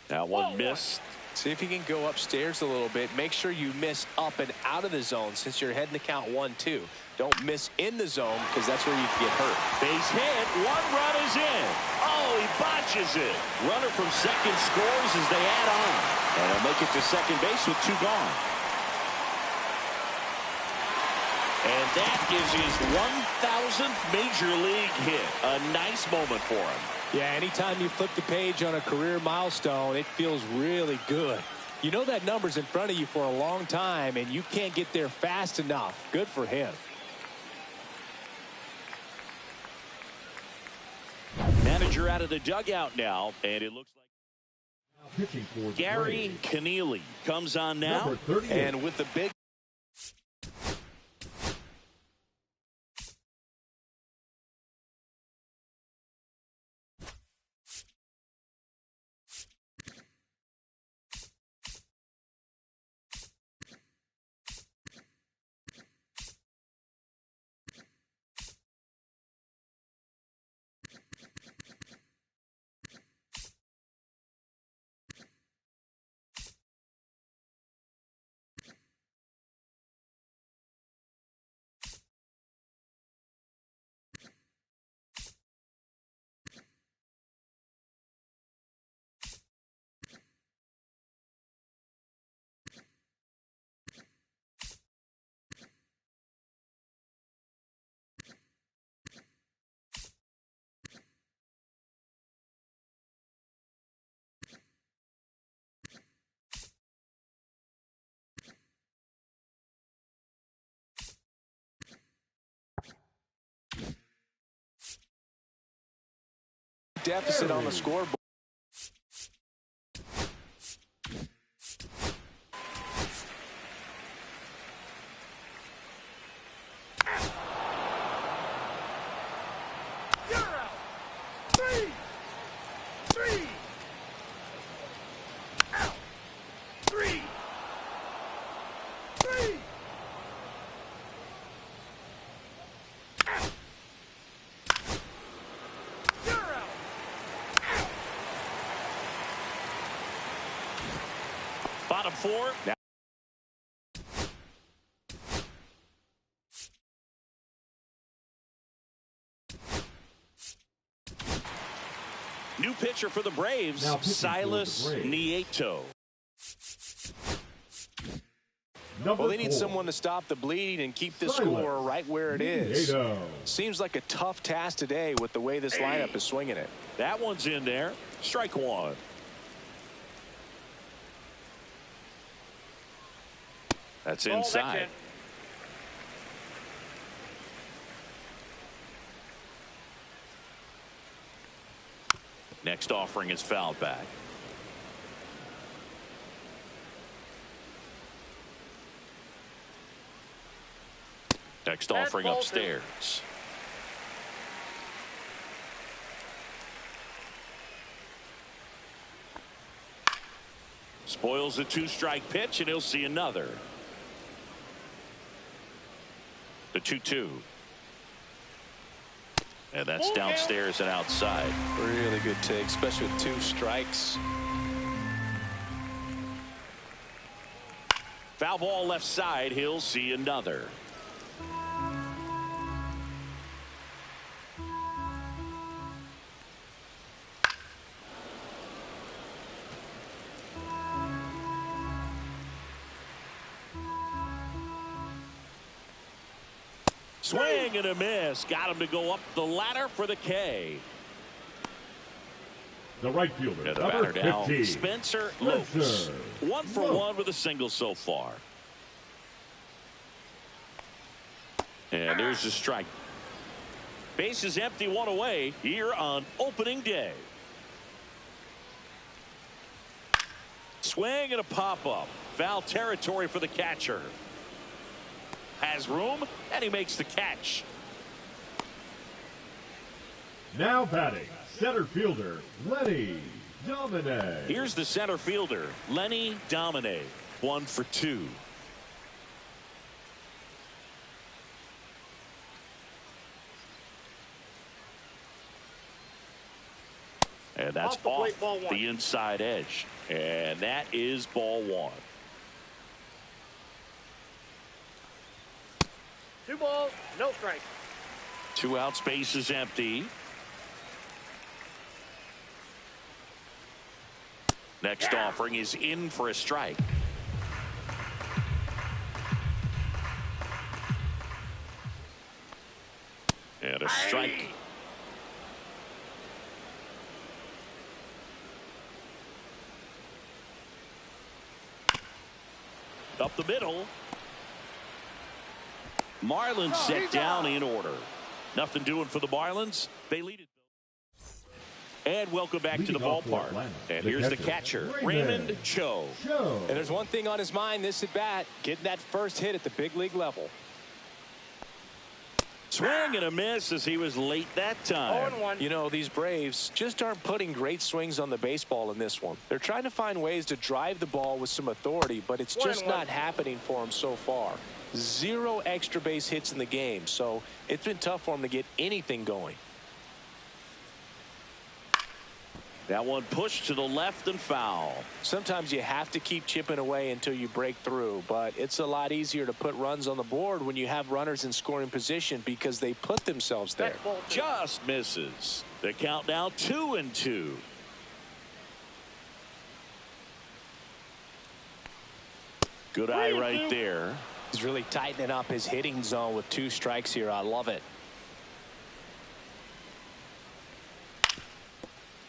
Speaker 1: That one missed.
Speaker 2: See if you can go upstairs a little bit. Make sure you miss up and out of the zone since you're heading to count 1-2. Don't miss in the zone because that's where you can get hurt.
Speaker 1: Base hit. 1 run is in. Oh, he botches it. Runner from second scores as they add on. And he'll make it to second base with 2 gone. And that is his 1,000th major league hit. A nice moment for him.
Speaker 2: Yeah, anytime you flip the page on a career milestone, it feels really good. You know that number's in front of you for a long time, and you can't get there fast enough. Good for him.
Speaker 1: Manager out of the dugout now, and it looks like
Speaker 5: pitching for
Speaker 1: Gary Keneally comes on now.
Speaker 2: And with the big deficit on the scoreboard.
Speaker 3: You're out. Three. Out. Three. Out. You're out.
Speaker 1: Bottom four. Now new pitcher for the Braves,
Speaker 5: Now pitching for the
Speaker 1: Silas
Speaker 5: Braves.
Speaker 1: Nieto.
Speaker 2: Well, they need someone to stop the bleeding and keep the
Speaker 5: Silas
Speaker 2: score right where it is.
Speaker 5: Nieto.
Speaker 2: Seems like a tough task today with the way this lineup is swinging it.
Speaker 1: That one's in there. Strike one. That's
Speaker 3: Ball,
Speaker 1: inside.
Speaker 3: that's
Speaker 1: Next offering is fouled back. Next
Speaker 3: That's
Speaker 1: offering
Speaker 3: ball two.
Speaker 1: upstairs. Spoils a two-strike pitch, and he'll see another. The 2-2. And that's
Speaker 3: Full count.
Speaker 1: downstairs and outside.
Speaker 2: Really good take, especially with two strikes.
Speaker 1: Foul ball left side. He'll see another. Swing and a miss. Got him to go up the ladder for the K.
Speaker 5: The right fielder,
Speaker 1: And the
Speaker 5: number
Speaker 1: batter now,
Speaker 5: 15,
Speaker 1: Spencer Lopes.
Speaker 5: Spencer
Speaker 1: 1 for
Speaker 5: Lopes.
Speaker 1: 1 with a single so far. And there's a strike. Base is empty, one away here on opening day. Swing and a pop-up. Foul territory for the catcher. Has room, and he makes the catch.
Speaker 5: Now batting, center fielder, Lenny Domine.
Speaker 1: Here's the center fielder, Lenny Domine. 1 for 2. And that's
Speaker 3: Off the plate, ball
Speaker 1: off
Speaker 3: one.
Speaker 1: the inside edge. And that is ball one.
Speaker 3: 2 balls, no strike.
Speaker 1: 2 out, space is empty. Next offering is in for a strike. And a strike. Up the middle. Marlins set down in order. Nothing doing for the Marlins. They lead it. And welcome back to the ballpark. And here's the catcher, Raymond Cho.
Speaker 2: And there's one thing on his mind this at bat, getting that first hit at the big league level.
Speaker 1: Swing and a miss as he was late that time.
Speaker 2: You know, these Braves just aren't putting great swings on the baseball in this one. They're trying to find ways to drive the ball with some authority, but it's just not happening for them so far. 0 extra base hits in the game, so it's been tough for them to get anything going.
Speaker 1: That one pushed to the left and foul.
Speaker 2: Sometimes you have to keep chipping away until you break through, but it's a lot easier to put runs on the board when you have runners in scoring position because they put themselves there.
Speaker 1: Just misses. The count now 2-2. Good eye right there.
Speaker 2: He's really tightening up his hitting zone with 2 strikes here. I love it.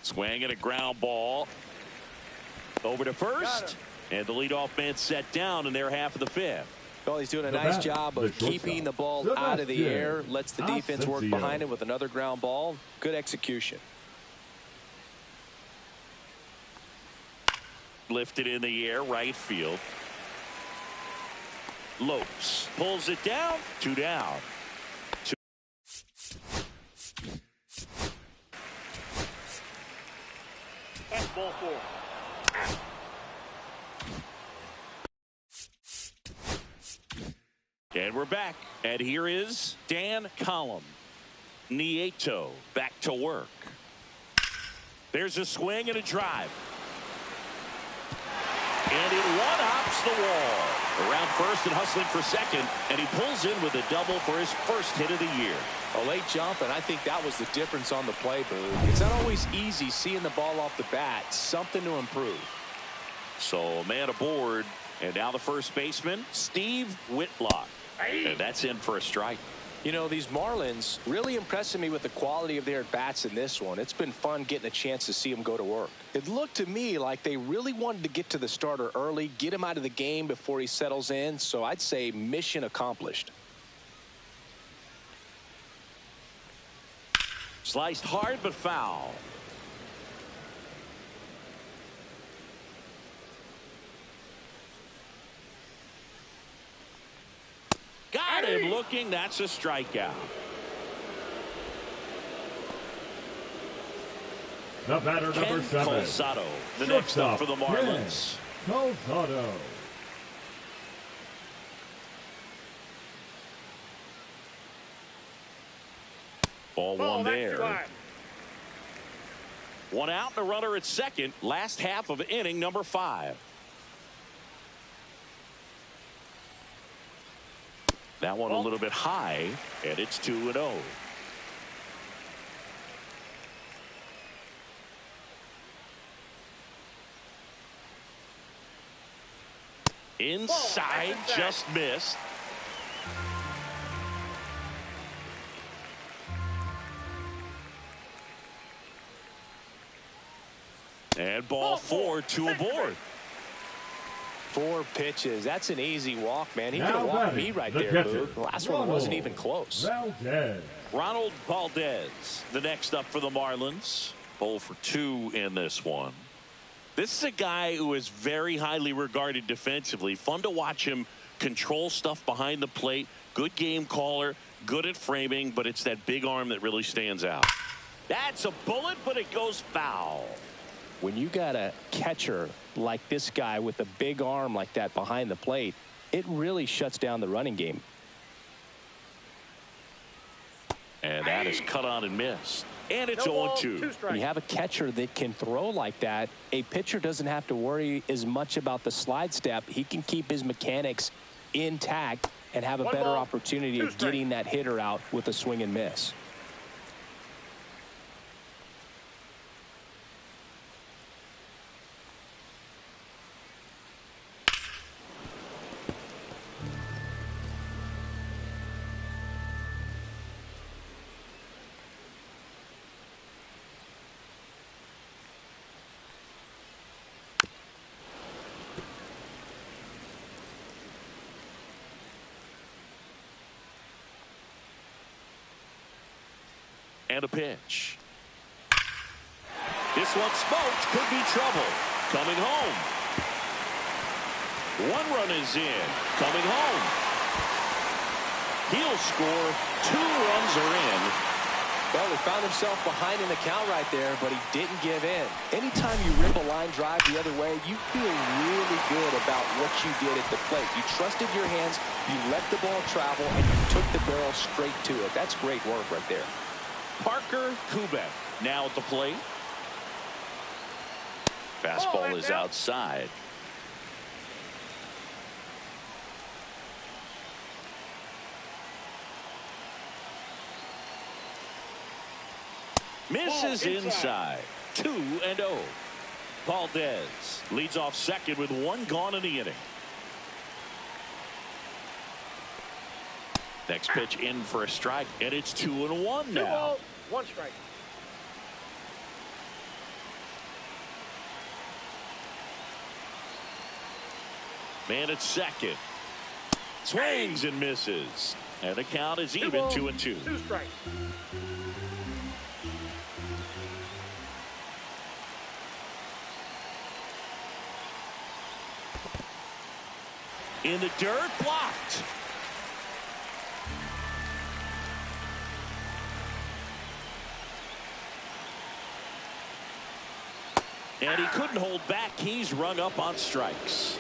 Speaker 1: Swing and a ground ball. Over to first. And the leadoff man set down in their half of the 5th.
Speaker 2: Well, he's doing a nice job of keeping the ball out of the air. Lets the defense work behind him with another ground ball. Good execution.
Speaker 1: Lifted in the air, right field. Lopes pulls it down. 2 down.
Speaker 3: Ball 4.
Speaker 1: And we're back. And here is Dan Collum. Nieto back to work. There's a swing and a drive. And it one-hops the wall. Around first and hustling for second. And he pulls in with a double for his first hit of the year.
Speaker 2: A late jump, and I think that was the difference on the play, Boog. It's not always easy seeing the ball off the bat. Something to improve.
Speaker 1: So a man aboard. And now the first baseman, Steve Whitlock. And that's in for a strike.
Speaker 2: You know, these Marlins really impressing me with the quality of their at-bats in this one. It's been fun getting a chance to see them go to work. It looked to me like they really wanted to get to the starter early, get him out of the game before he settles in. So I'd say mission accomplished.
Speaker 1: Sliced hard but foul. Got him looking. That's a strikeout.
Speaker 5: The batter, number 7.
Speaker 1: Colsado, the next up for the Marlins.
Speaker 5: Colsado.
Speaker 1: Ball one there. One out and a runner at second. Last half of inning number 5. That one a little bit high, and it's 2-0. Inside, just missed. And ball 4, 2 aboard.
Speaker 2: 4 pitches. That's an easy walk, man. He could have walked me right there, Boog. The last one wasn't even close.
Speaker 5: Ronald
Speaker 1: Valdez, the next up for the Marlins. 0 for 2 in this one. This is a guy who is very highly regarded defensively. Fun to watch him control stuff behind the plate. Good game caller, good at framing, but it's that big arm that really stands out. That's a bullet, but it goes foul.
Speaker 2: When you got a catcher like this guy with a big arm like that behind the plate, it really shuts down the running game.
Speaker 1: And that is cut on and missed. And it's 0-2.
Speaker 2: When you have a catcher that can throw like that, a pitcher doesn't have to worry as much about the slide step. He can keep his mechanics intact and have a better opportunity of getting that hitter out with a swing and miss.
Speaker 1: And a pitch. This one smoked. Could be trouble. Coming home. One run is in. Coming home. He'll score. 2 runs are in.
Speaker 2: Well, he found himself behind in the count right there, but he didn't give in. Anytime you rip a line drive the other way, you feel really good about what you did at the plate. You trusted your hands, you let the ball travel, and you took the barrel straight to it. That's great work right there.
Speaker 1: Parker Kubek now at the plate. Fastball is outside. Misses inside. 2-0. Valdez leads off second with 1 gone in the inning. Next pitch in for a strike, and it's 2-1 now.
Speaker 3: 2 balls, 1 strike.
Speaker 1: Man at second. Swings and misses. And the count is
Speaker 3: 2
Speaker 1: even,
Speaker 3: balls,
Speaker 1: 2-2.
Speaker 3: 2 strikes.
Speaker 1: In the dirt, blocked. And he couldn't hold back. He's rung up on strikes.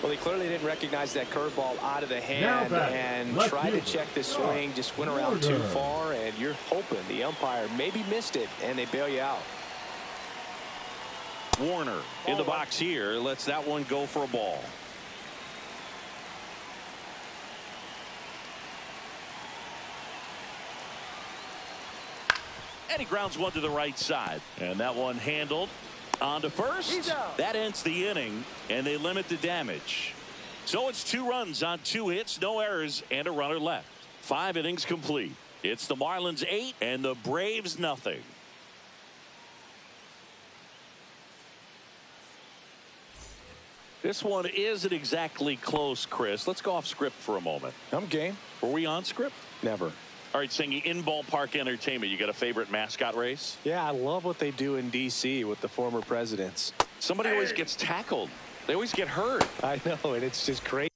Speaker 2: Well, he clearly didn't recognize that curveball out of the hand and tried to check the swing, just went around too far, and you're hoping the umpire maybe missed it, and they bail you out.
Speaker 1: Warner in the box here lets that one go for a ball. And he grounds one to the right side. And that one handled on to first. That ends the inning, and they limit the damage. So it's 2 runs on 2 hits, no errors, and a runner left. 5 innings complete. It's the Marlins 8 and the Braves nothing. This one isn't exactly close, Chris. Let's go off script for a moment.
Speaker 2: I'm game.
Speaker 1: Were we on script?
Speaker 2: Never.
Speaker 1: All right, Singy, in ballpark entertainment, you got a favorite mascot race?
Speaker 2: Yeah, I love what they do in D.C. with the former presidents.
Speaker 1: Somebody always gets tackled. They always get hurt.
Speaker 2: I know, and it's just crazy.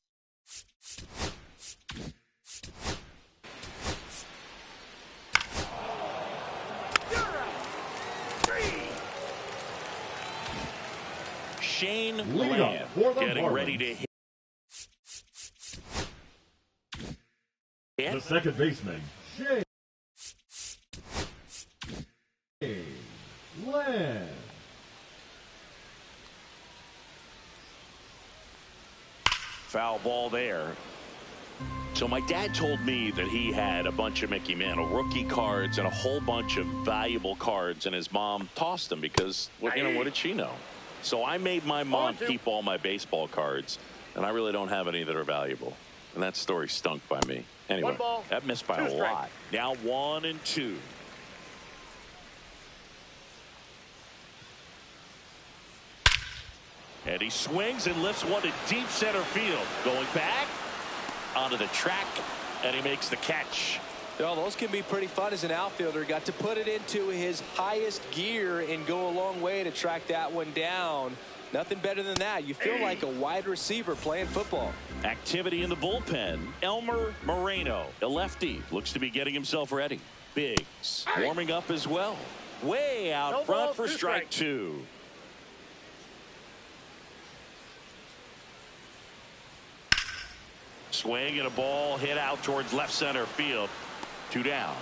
Speaker 1: Shane
Speaker 5: Lead
Speaker 1: Land
Speaker 5: up for the
Speaker 1: getting
Speaker 5: Marlins.
Speaker 1: ready to hit.
Speaker 5: The second baseman, Shane Land.
Speaker 1: Foul ball there. So my dad told me that he had a bunch of Mickey Mantle rookie cards and a whole bunch of valuable cards, and his mom tossed them because, well, you know, what did she know? So I made my mom keep all my baseball cards, and I really don't have any that are valuable. And that story stunk by me. Anyway,
Speaker 3: 1 ball,
Speaker 1: that missed by
Speaker 3: 2
Speaker 1: a
Speaker 3: strikes.
Speaker 1: lot. Now 1-2. And he swings and lifts one to deep center field. Going back onto the track, and he makes the catch.
Speaker 2: Well, those can be pretty fun as an outfielder. Got to put it into his highest gear and go a long way to track that one down. Nothing better than that. You feel like a wide receiver playing football.
Speaker 1: Activity in the bullpen. Elmer Moreno, a lefty, looks to be getting himself ready. Biggs warming up as well. Way out
Speaker 3: No
Speaker 1: front
Speaker 3: balls,
Speaker 1: for
Speaker 3: 2
Speaker 1: strike
Speaker 3: strikes.
Speaker 1: 2. Swing and a ball hit out towards left center field. 2 down.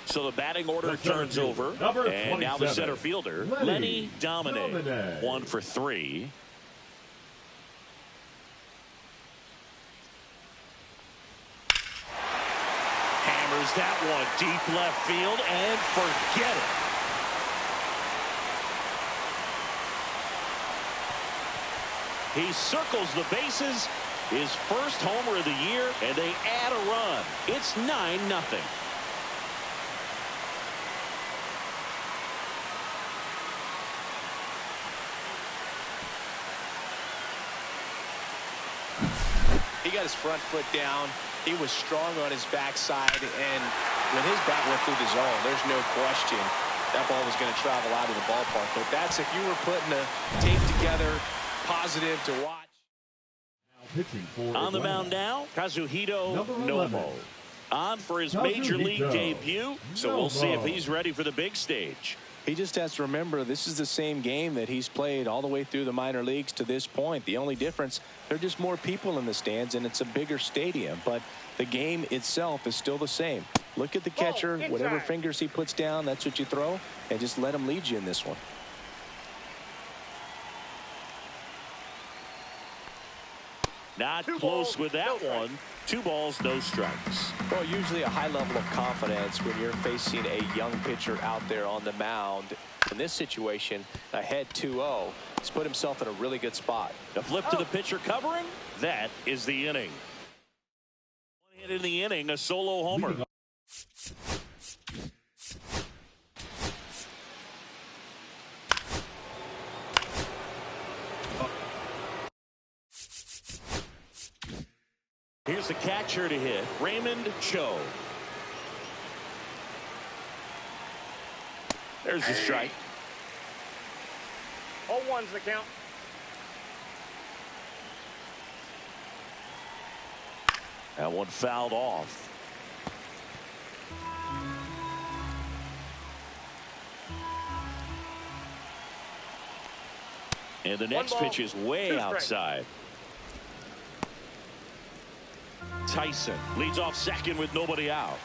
Speaker 1: So the batting order
Speaker 5: The center
Speaker 1: turns
Speaker 5: fielder,
Speaker 1: over.
Speaker 5: number
Speaker 1: And now the
Speaker 5: 27,
Speaker 1: center fielder,
Speaker 5: Lenny
Speaker 1: Lenny Domine.
Speaker 5: Domine.
Speaker 1: 1 for 3. Hammers that one deep left field and forget it. He circles the bases, his first homer of the year, and they add a run. It's 9-0.
Speaker 2: He got his front foot down. He was strong on his backside, and when his bat went through the zone, there's no question that ball was going to travel out of the ballpark. But that's if you were putting the tape together, positive to watch.
Speaker 1: On the mound now, Kazuhito Nomo. On for his major league debut, so we'll see if he's ready for the big stage.
Speaker 2: He just has to remember this is the same game that he's played all the way through the minor leagues to this point. The only difference, there are just more people in the stands and it's a bigger stadium, but the game itself is still the same. Look at the catcher, whatever fingers he puts down, that's what you throw, and just let him lead you in this one.
Speaker 1: Not close with that one. 2 balls, no strikes.
Speaker 2: Well, usually a high level of confidence when you're facing a young pitcher out there on the mound. In this situation, ahead 2-0, he's put himself in a really good spot.
Speaker 1: A flip to the pitcher covering. That is the inning. 1 hit in the inning, a solo homer. Here's the catcher to hit, Raymond Cho. There's the strike.
Speaker 3: 0-1's the count.
Speaker 1: That one fouled off. And the next pitch is way outside. Tyson leads off second with nobody out.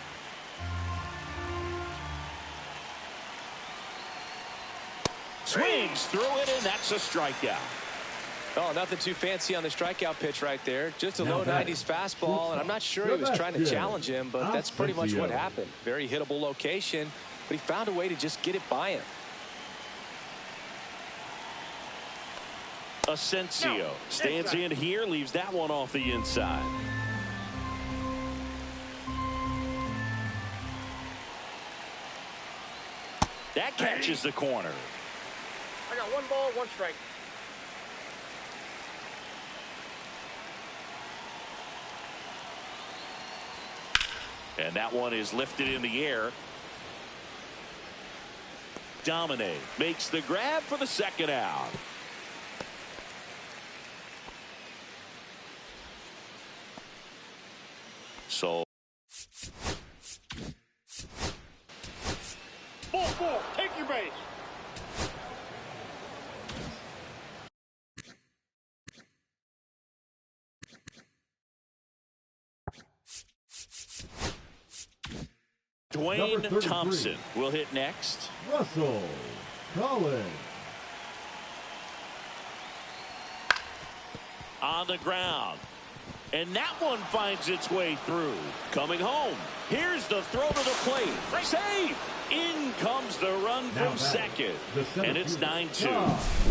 Speaker 1: Swings through it, and that's a strikeout.
Speaker 2: Oh, nothing too fancy on the strikeout pitch right there. Just a low 90s fastball, and I'm not sure he was trying to challenge him, but that's pretty much what happened. Very hittable location, but he found a way to just get it by him.
Speaker 1: Asensio stands in here, leaves that one off the inside. That catches the corner.
Speaker 3: I got 1 ball, 1 strike.
Speaker 1: And that one is lifted in the air. Domine makes the grab for the second out. So
Speaker 3: Ball, take your base.
Speaker 1: Dwayne Thompson will hit next.
Speaker 5: Russell Collins.
Speaker 1: On the ground. And that one finds its way through. Coming home. Here's the throw to the plate. Save. In comes the run from second. And it's 9-2.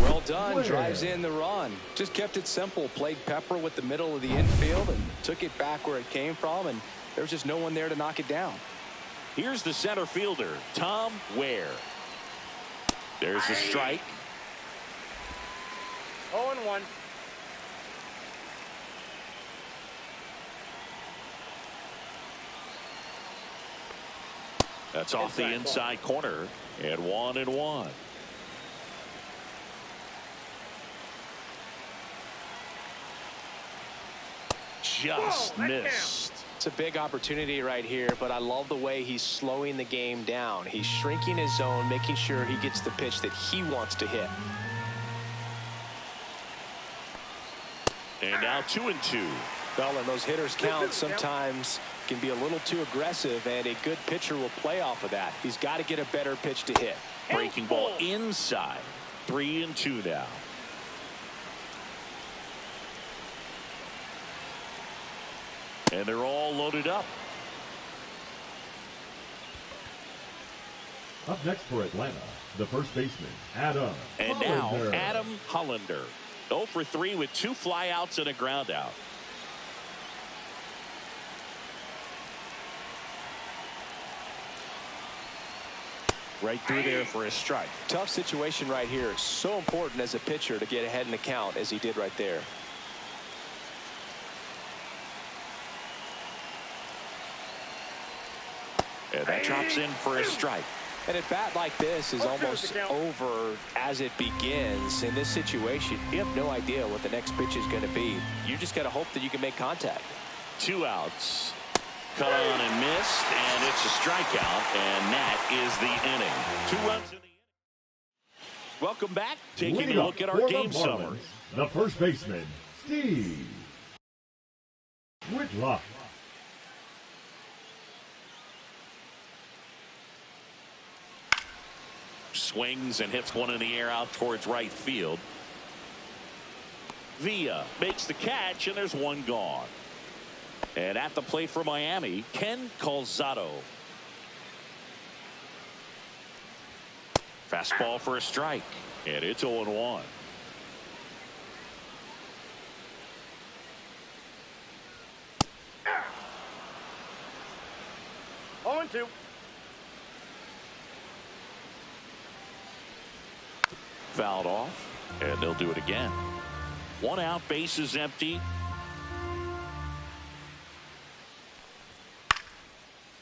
Speaker 2: Well done. Drives in the run. Just kept it simple. Played pepper with the middle of the infield and took it back where it came from. And there was just no one there to knock it down.
Speaker 1: Here's the center fielder, Tom Ware. There's the strike.
Speaker 3: 0-1.
Speaker 1: That's off the inside corner. And 1-1. Just missed.
Speaker 2: It's a big opportunity right here, but I love the way he's slowing the game down. He's shrinking his zone, making sure he gets the pitch that he wants to hit.
Speaker 1: And now 2-2.
Speaker 2: Well, and those hitters count sometimes can be a little too aggressive, and a good pitcher will play off of that. He's got to get a better pitch to hit.
Speaker 1: Breaking ball inside. 3-2 now. And they're all loaded up.
Speaker 5: Up next for Atlanta, the first baseman, Adam
Speaker 1: And
Speaker 5: Hollander.
Speaker 1: now Adam Hollander. 0 for 3 with 2 flyouts and a ground out. Right through there for a strike.
Speaker 2: Tough situation right here. So important as a pitcher to get ahead in the count as he did right there.
Speaker 1: And that drops in for a strike.
Speaker 2: And a bat like this is almost over as it begins. In this situation, you have no idea what the next pitch is going to be. You just got to hope that you can make contact.
Speaker 1: 2 outs. Cut on and missed, and it's a strikeout, and that is the inning. 2 runs in the inning. Welcome back. Taking a look at our game summary.
Speaker 5: The first baseman, Steve Whitlock.
Speaker 1: Swings and hits one in the air out towards right field. Villa makes the catch, and there's one gone. And at the plate for Miami, Ken Calzado. Fastball for a strike, and it's 0-1.
Speaker 3: On 2.
Speaker 1: Fouled off, and they'll do it again. 1 out, bases empty.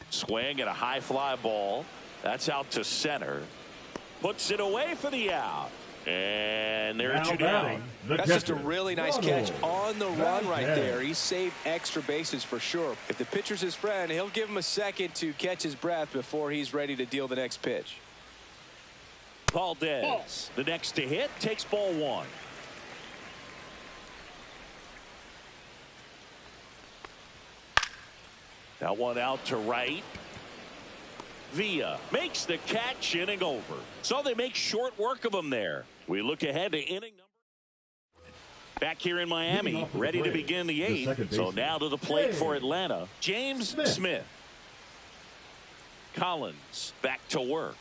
Speaker 1: Swing and a high fly ball. That's out to center. Puts it away for the out. And there's 2 down.
Speaker 2: That's just a really nice catch on the run right there. He saved extra bases for sure. If the pitcher's his friend, he'll give him a second to catch his breath before he's ready to deal the next pitch.
Speaker 1: Valdez, the next to hit, takes ball 1. That one out to right. Villa makes the catch, inning over. So they make short work of him there. We look ahead to inning number. Back here in Miami, ready to begin the 8th. So now to the plate for Atlanta, James Smith. Collins back to work.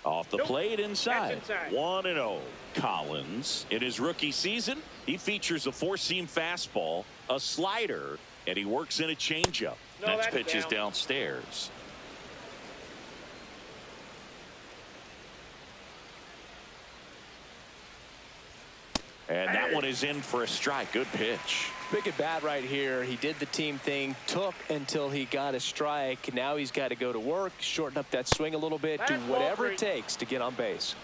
Speaker 1: Off the plate inside. 1-0. Collins, in his rookie season, he features a 4-seam fastball, a slider, and he works in a changeup. Next pitch is downstairs. And that one is in for a strike. Good pitch.
Speaker 2: Big at bat right here. He did the team thing, took until he got a strike. Now he's got to go to work, shorten up that swing a little bit, do whatever it takes to get on base.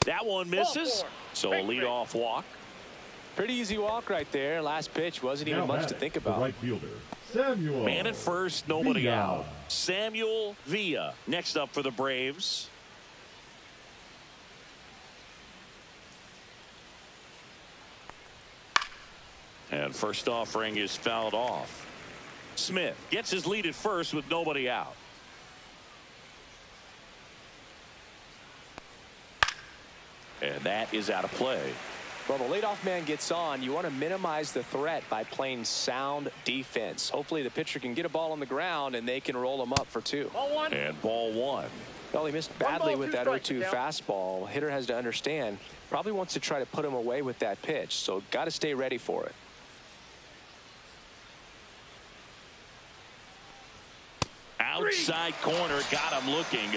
Speaker 1: That one misses, so a leadoff walk.
Speaker 2: Pretty easy walk right there. Last pitch wasn't even much to think about.
Speaker 5: Right fielder, Samuel.
Speaker 1: Man at first, nobody
Speaker 5: Villa.
Speaker 1: out. Samuel Villa next up for the Braves. And first offering is fouled off. Smith gets his lead at first with nobody out. And that is out of play.
Speaker 2: Well, the leadoff man gets on. You want to minimize the threat by playing sound defense. Hopefully the pitcher can get a ball on the ground and they can roll him up for 2.
Speaker 3: Ball 1.
Speaker 1: And ball 1.
Speaker 2: Well, he missed badly with that 0-2
Speaker 3: down.
Speaker 2: fastball. Hitter has to understand. Probably wants to try to put him away with that pitch. So got to stay ready for it.
Speaker 1: Outside corner, got him looking.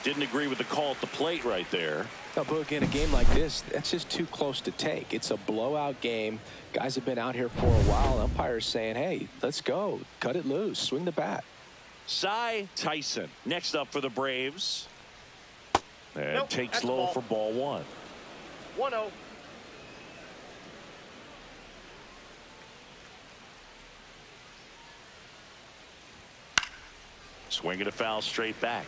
Speaker 1: Didn't agree with the call at the plate right there.
Speaker 2: Now, Boog, in a game like this, that's just too close to take. It's a blowout game. Guys have been out here for a while. Umpires saying, hey, let's go. Cut it loose. Swing the bat.
Speaker 1: Cy Tyson next up for the Braves. And takes
Speaker 3: that's
Speaker 1: low
Speaker 3: ball.
Speaker 1: for ball 1.
Speaker 3: 1-0.
Speaker 1: Swinging a foul straight back.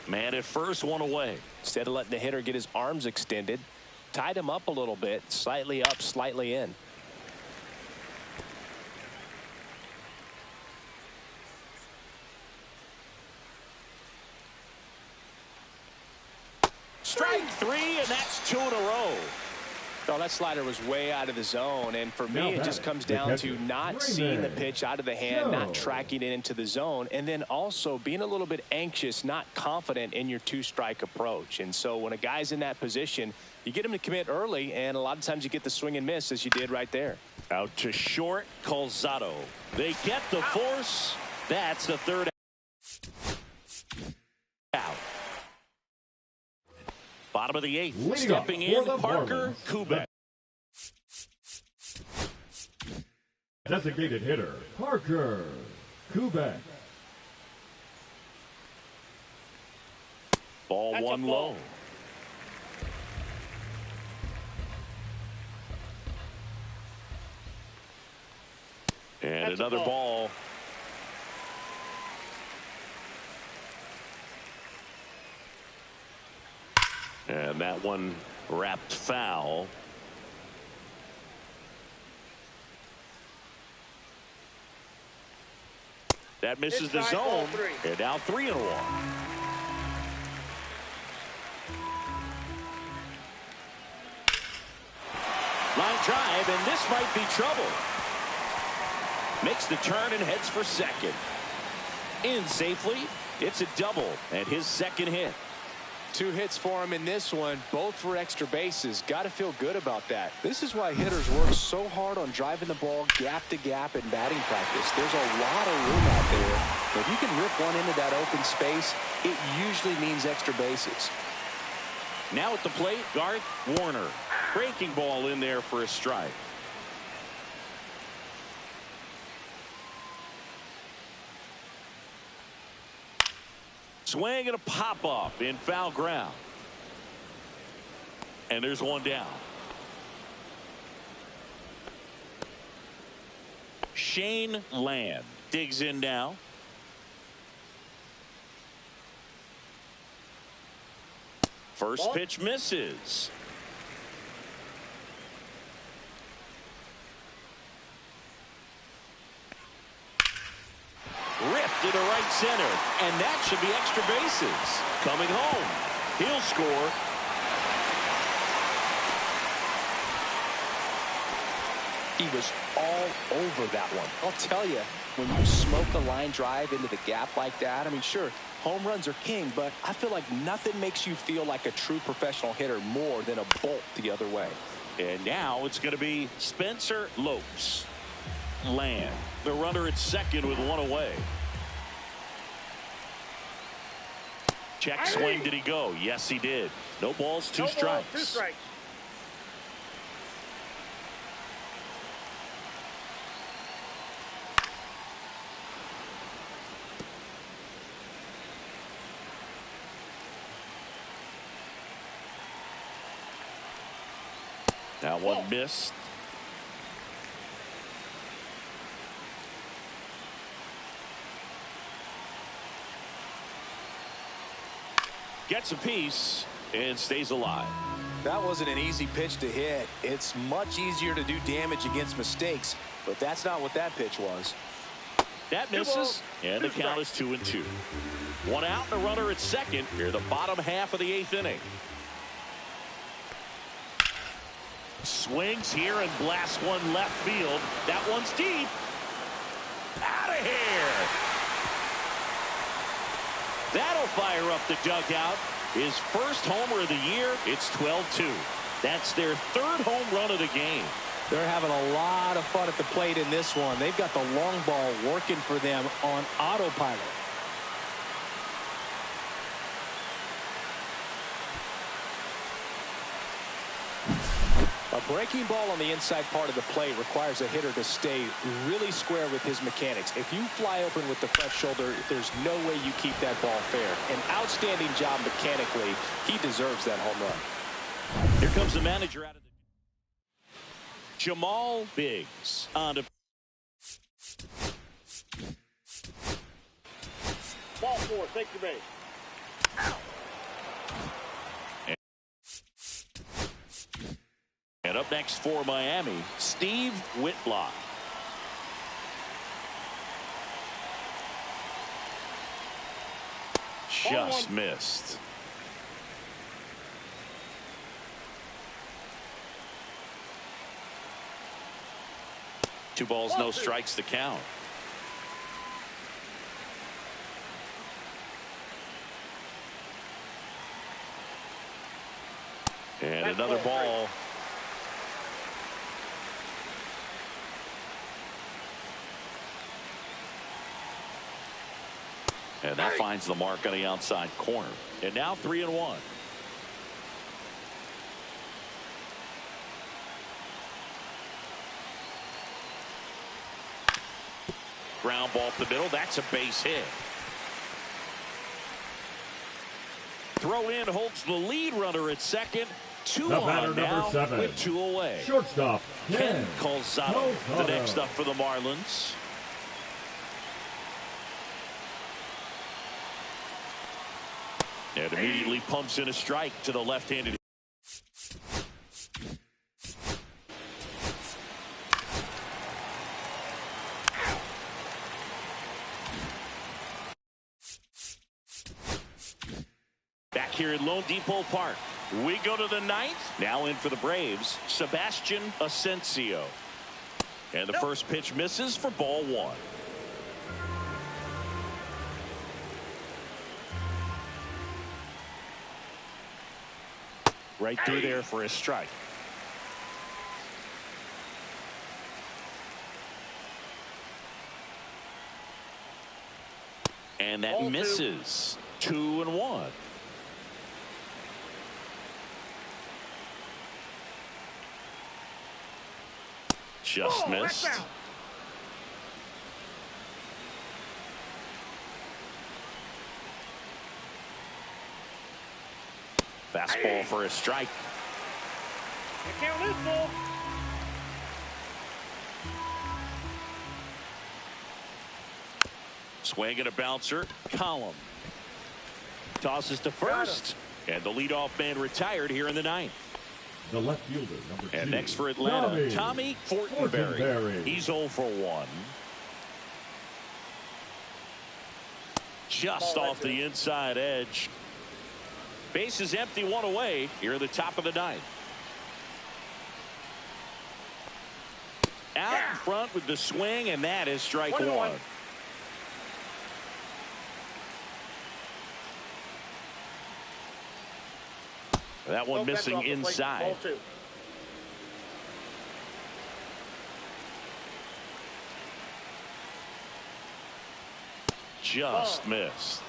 Speaker 1: Man at first, one away.
Speaker 2: Instead of letting the hitter get his arms extended, tied him up a little bit, slightly up, slightly in.
Speaker 1: Strike 3, and that's 2 in a row.
Speaker 2: No, that slider was way out of the zone, and for me, it just comes down to not seeing the pitch out of the hand, not tracking it into the zone, and then also being a little bit anxious, not confident in your 2-strike approach. And so when a guy's in that position, you get him to commit early, and a lot of times you get the swing and miss, as you did right there.
Speaker 1: Out to short, Calzado. They get the force. That's the 3rd out. Bottom of the 8th. Stepping in, Parker Kubek.
Speaker 5: Designated hitter, Parker Kubek.
Speaker 1: Ball
Speaker 3: That's a
Speaker 1: one
Speaker 3: ball.
Speaker 1: low. And
Speaker 3: That's a
Speaker 1: another
Speaker 3: ball.
Speaker 1: ball. And that one wrapped foul. That misses the
Speaker 3: Inside, ball
Speaker 1: zone.
Speaker 3: three.
Speaker 1: And now 3-1. Line drive, and this might be trouble. Makes the turn and heads for second. In safely. It's a double and his second hit.
Speaker 2: 2 hits for him in this one, both for extra bases. Got to feel good about that. This is why hitters work so hard on driving the ball gap to gap in batting practice. There's a lot of room out there. If you can rip one into that open space, it usually means extra bases.
Speaker 1: Now at the plate, Garth Warner. Breaking ball in there for a strike. Swing and a pop-off in foul ground. And there's one down. Shane Land digs in now. First pitch misses. Ripped into right center, and that should be extra bases. Coming home, he'll score.
Speaker 2: He was all over that one. I'll tell you, when you smoke a line drive into the gap like that, I mean, sure, home runs are king, but I feel like nothing makes you feel like a true professional hitter more than a bolt the other way.
Speaker 1: And now it's going to be Spencer Lopes. Land, the runner at second with one away. Check swing. Did he go? Yes, he did. No balls, two strikes.
Speaker 3: 2 strikes.
Speaker 1: Now one missed. Gets a piece and stays alive.
Speaker 2: That wasn't an easy pitch to hit. It's much easier to do damage against mistakes, but that's not what that pitch was.
Speaker 1: That misses, and the count is 2-2. 1 out and a runner at second. Here, the bottom half of the 8th inning. Swings here and blasts one left field. That one's deep. Out of here. That'll fire up the dugout. His first homer of the year. It's 12-2. That's their 3rd home run of the game.
Speaker 2: They're having a lot of fun at the plate in this one. They've got the long ball working for them on autopilot. A breaking ball on the inside part of the plate requires a hitter to stay really square with his mechanics. If you fly open with the front shoulder, there's no way you keep that ball fair. An outstanding job mechanically. He deserves that home run.
Speaker 1: Here comes the manager out of the Jamal Biggs on to
Speaker 3: Ball 4. Take your base.
Speaker 1: And up next for Miami, Steve Whitlock. Just missed. Two balls, no strikes to count. And another ball. And that finds the mark on the outside corner. And now 3-1. Ground ball up the middle. That's a base hit. Throw in holds the lead runner at second. Two
Speaker 5: The batter,
Speaker 1: on
Speaker 5: number
Speaker 1: now
Speaker 5: 7.
Speaker 1: with 2 away.
Speaker 5: Shortstop,
Speaker 1: Ken Calzado, the
Speaker 5: Calzado.
Speaker 1: next up for the Marlins. And immediately pumps in a strike to the left-handed. Back here at Lone Depot Park. We go to the 9th. Now in for the Braves, Sebastian Asensio. And the first pitch misses for ball 1. Right through there for a strike. And that
Speaker 3: Ball 2.
Speaker 1: misses. 2-1. Just missed.
Speaker 3: That's out.
Speaker 1: Fastball for a strike.
Speaker 3: The count is full.
Speaker 1: Swing and a bouncer. Column tosses to first, and the leadoff man retired here in the 9th.
Speaker 5: The left fielder, number 2.
Speaker 1: And next for Atlanta, Tommy Fortenberry. He's 0 for 1. Just off the inside edge. Base is empty, 1 away here at the top of the 9th. Out in front with the swing, and that is strike 1. That one missing inside.
Speaker 3: Ball 2.
Speaker 1: Just missed.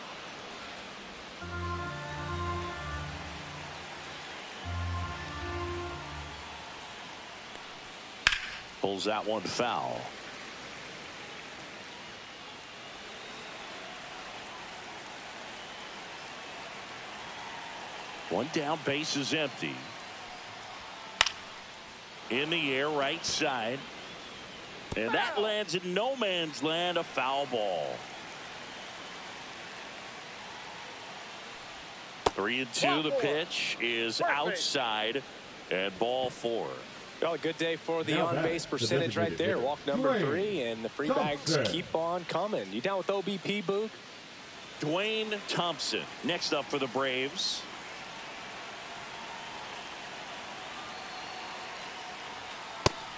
Speaker 1: Pulls that one foul. One down, base is empty. In the air, right side. And that lands in no man's land, a foul ball. 3-2, the pitch is outside, and ball 4.
Speaker 2: Well, a good day for the on-base percentage right there. Walk number 3, and the free bags keep on coming. You down with OBP, Boog?
Speaker 1: Dwayne Thompson, next up for the Braves.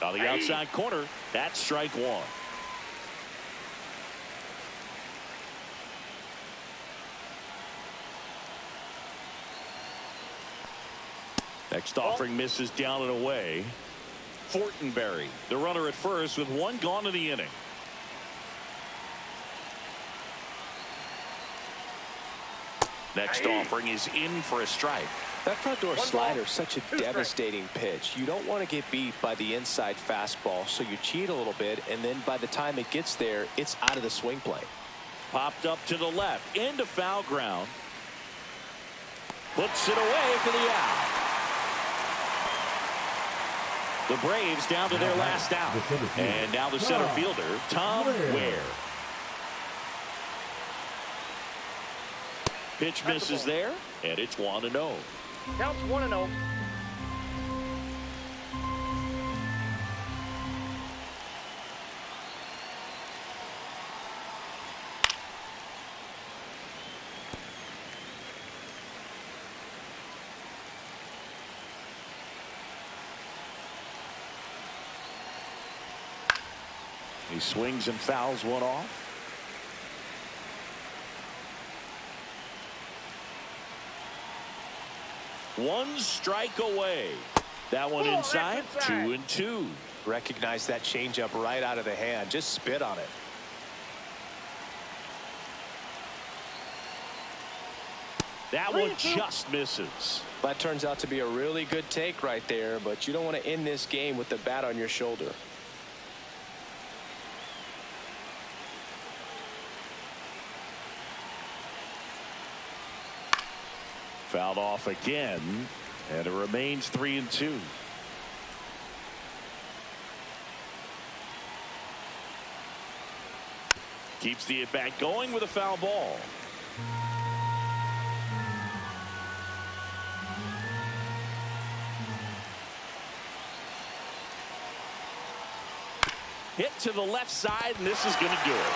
Speaker 1: On the outside corner, that's strike 1. Next offering misses down and away. Fortenberry, the runner at first with 1 gone in the inning. Next offering is in for a strike.
Speaker 2: That front door slider is such a devastating pitch. You don't want to get beat by the inside fastball, so you cheat a little bit, and then by the time it gets there, it's out of the swing plane.
Speaker 1: Popped up to the left, into foul ground. Puts it away for the out. The Braves down to their last out. And now the center fielder, Tom Ware. Pitch misses there, and it's 1-0.
Speaker 3: Counts 1-0.
Speaker 1: He swings and fouls one off. One strike away. That one inside. 2-2.
Speaker 2: Recognize that changeup right out of the hand. Just spit on it.
Speaker 1: That one just misses.
Speaker 2: That turns out to be a really good take right there, but you don't want to end this game with the bat on your shoulder.
Speaker 1: Fouled off again, and it remains 3-2. Keeps the at-bat going with a foul ball. Hit to the left side, and this is going to do it.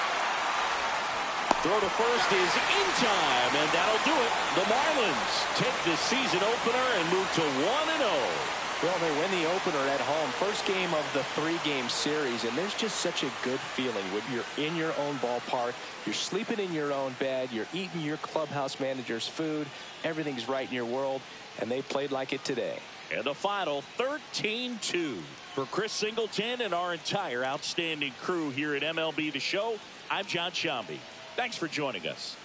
Speaker 1: Throw to first is in time, and that'll do it. The Marlins take this season opener and move to 1-0.
Speaker 2: Well, they win the opener at home. First game of the 3-game series, and there's just such a good feeling when you're in your own ballpark, you're sleeping in your own bed, you're eating your clubhouse manager's food, everything's right in your world, and they played like it today.
Speaker 1: And the final 13-2. For Chris Singleton and our entire outstanding crew here at MLB The Show, I'm John Shambi. Thanks for joining us.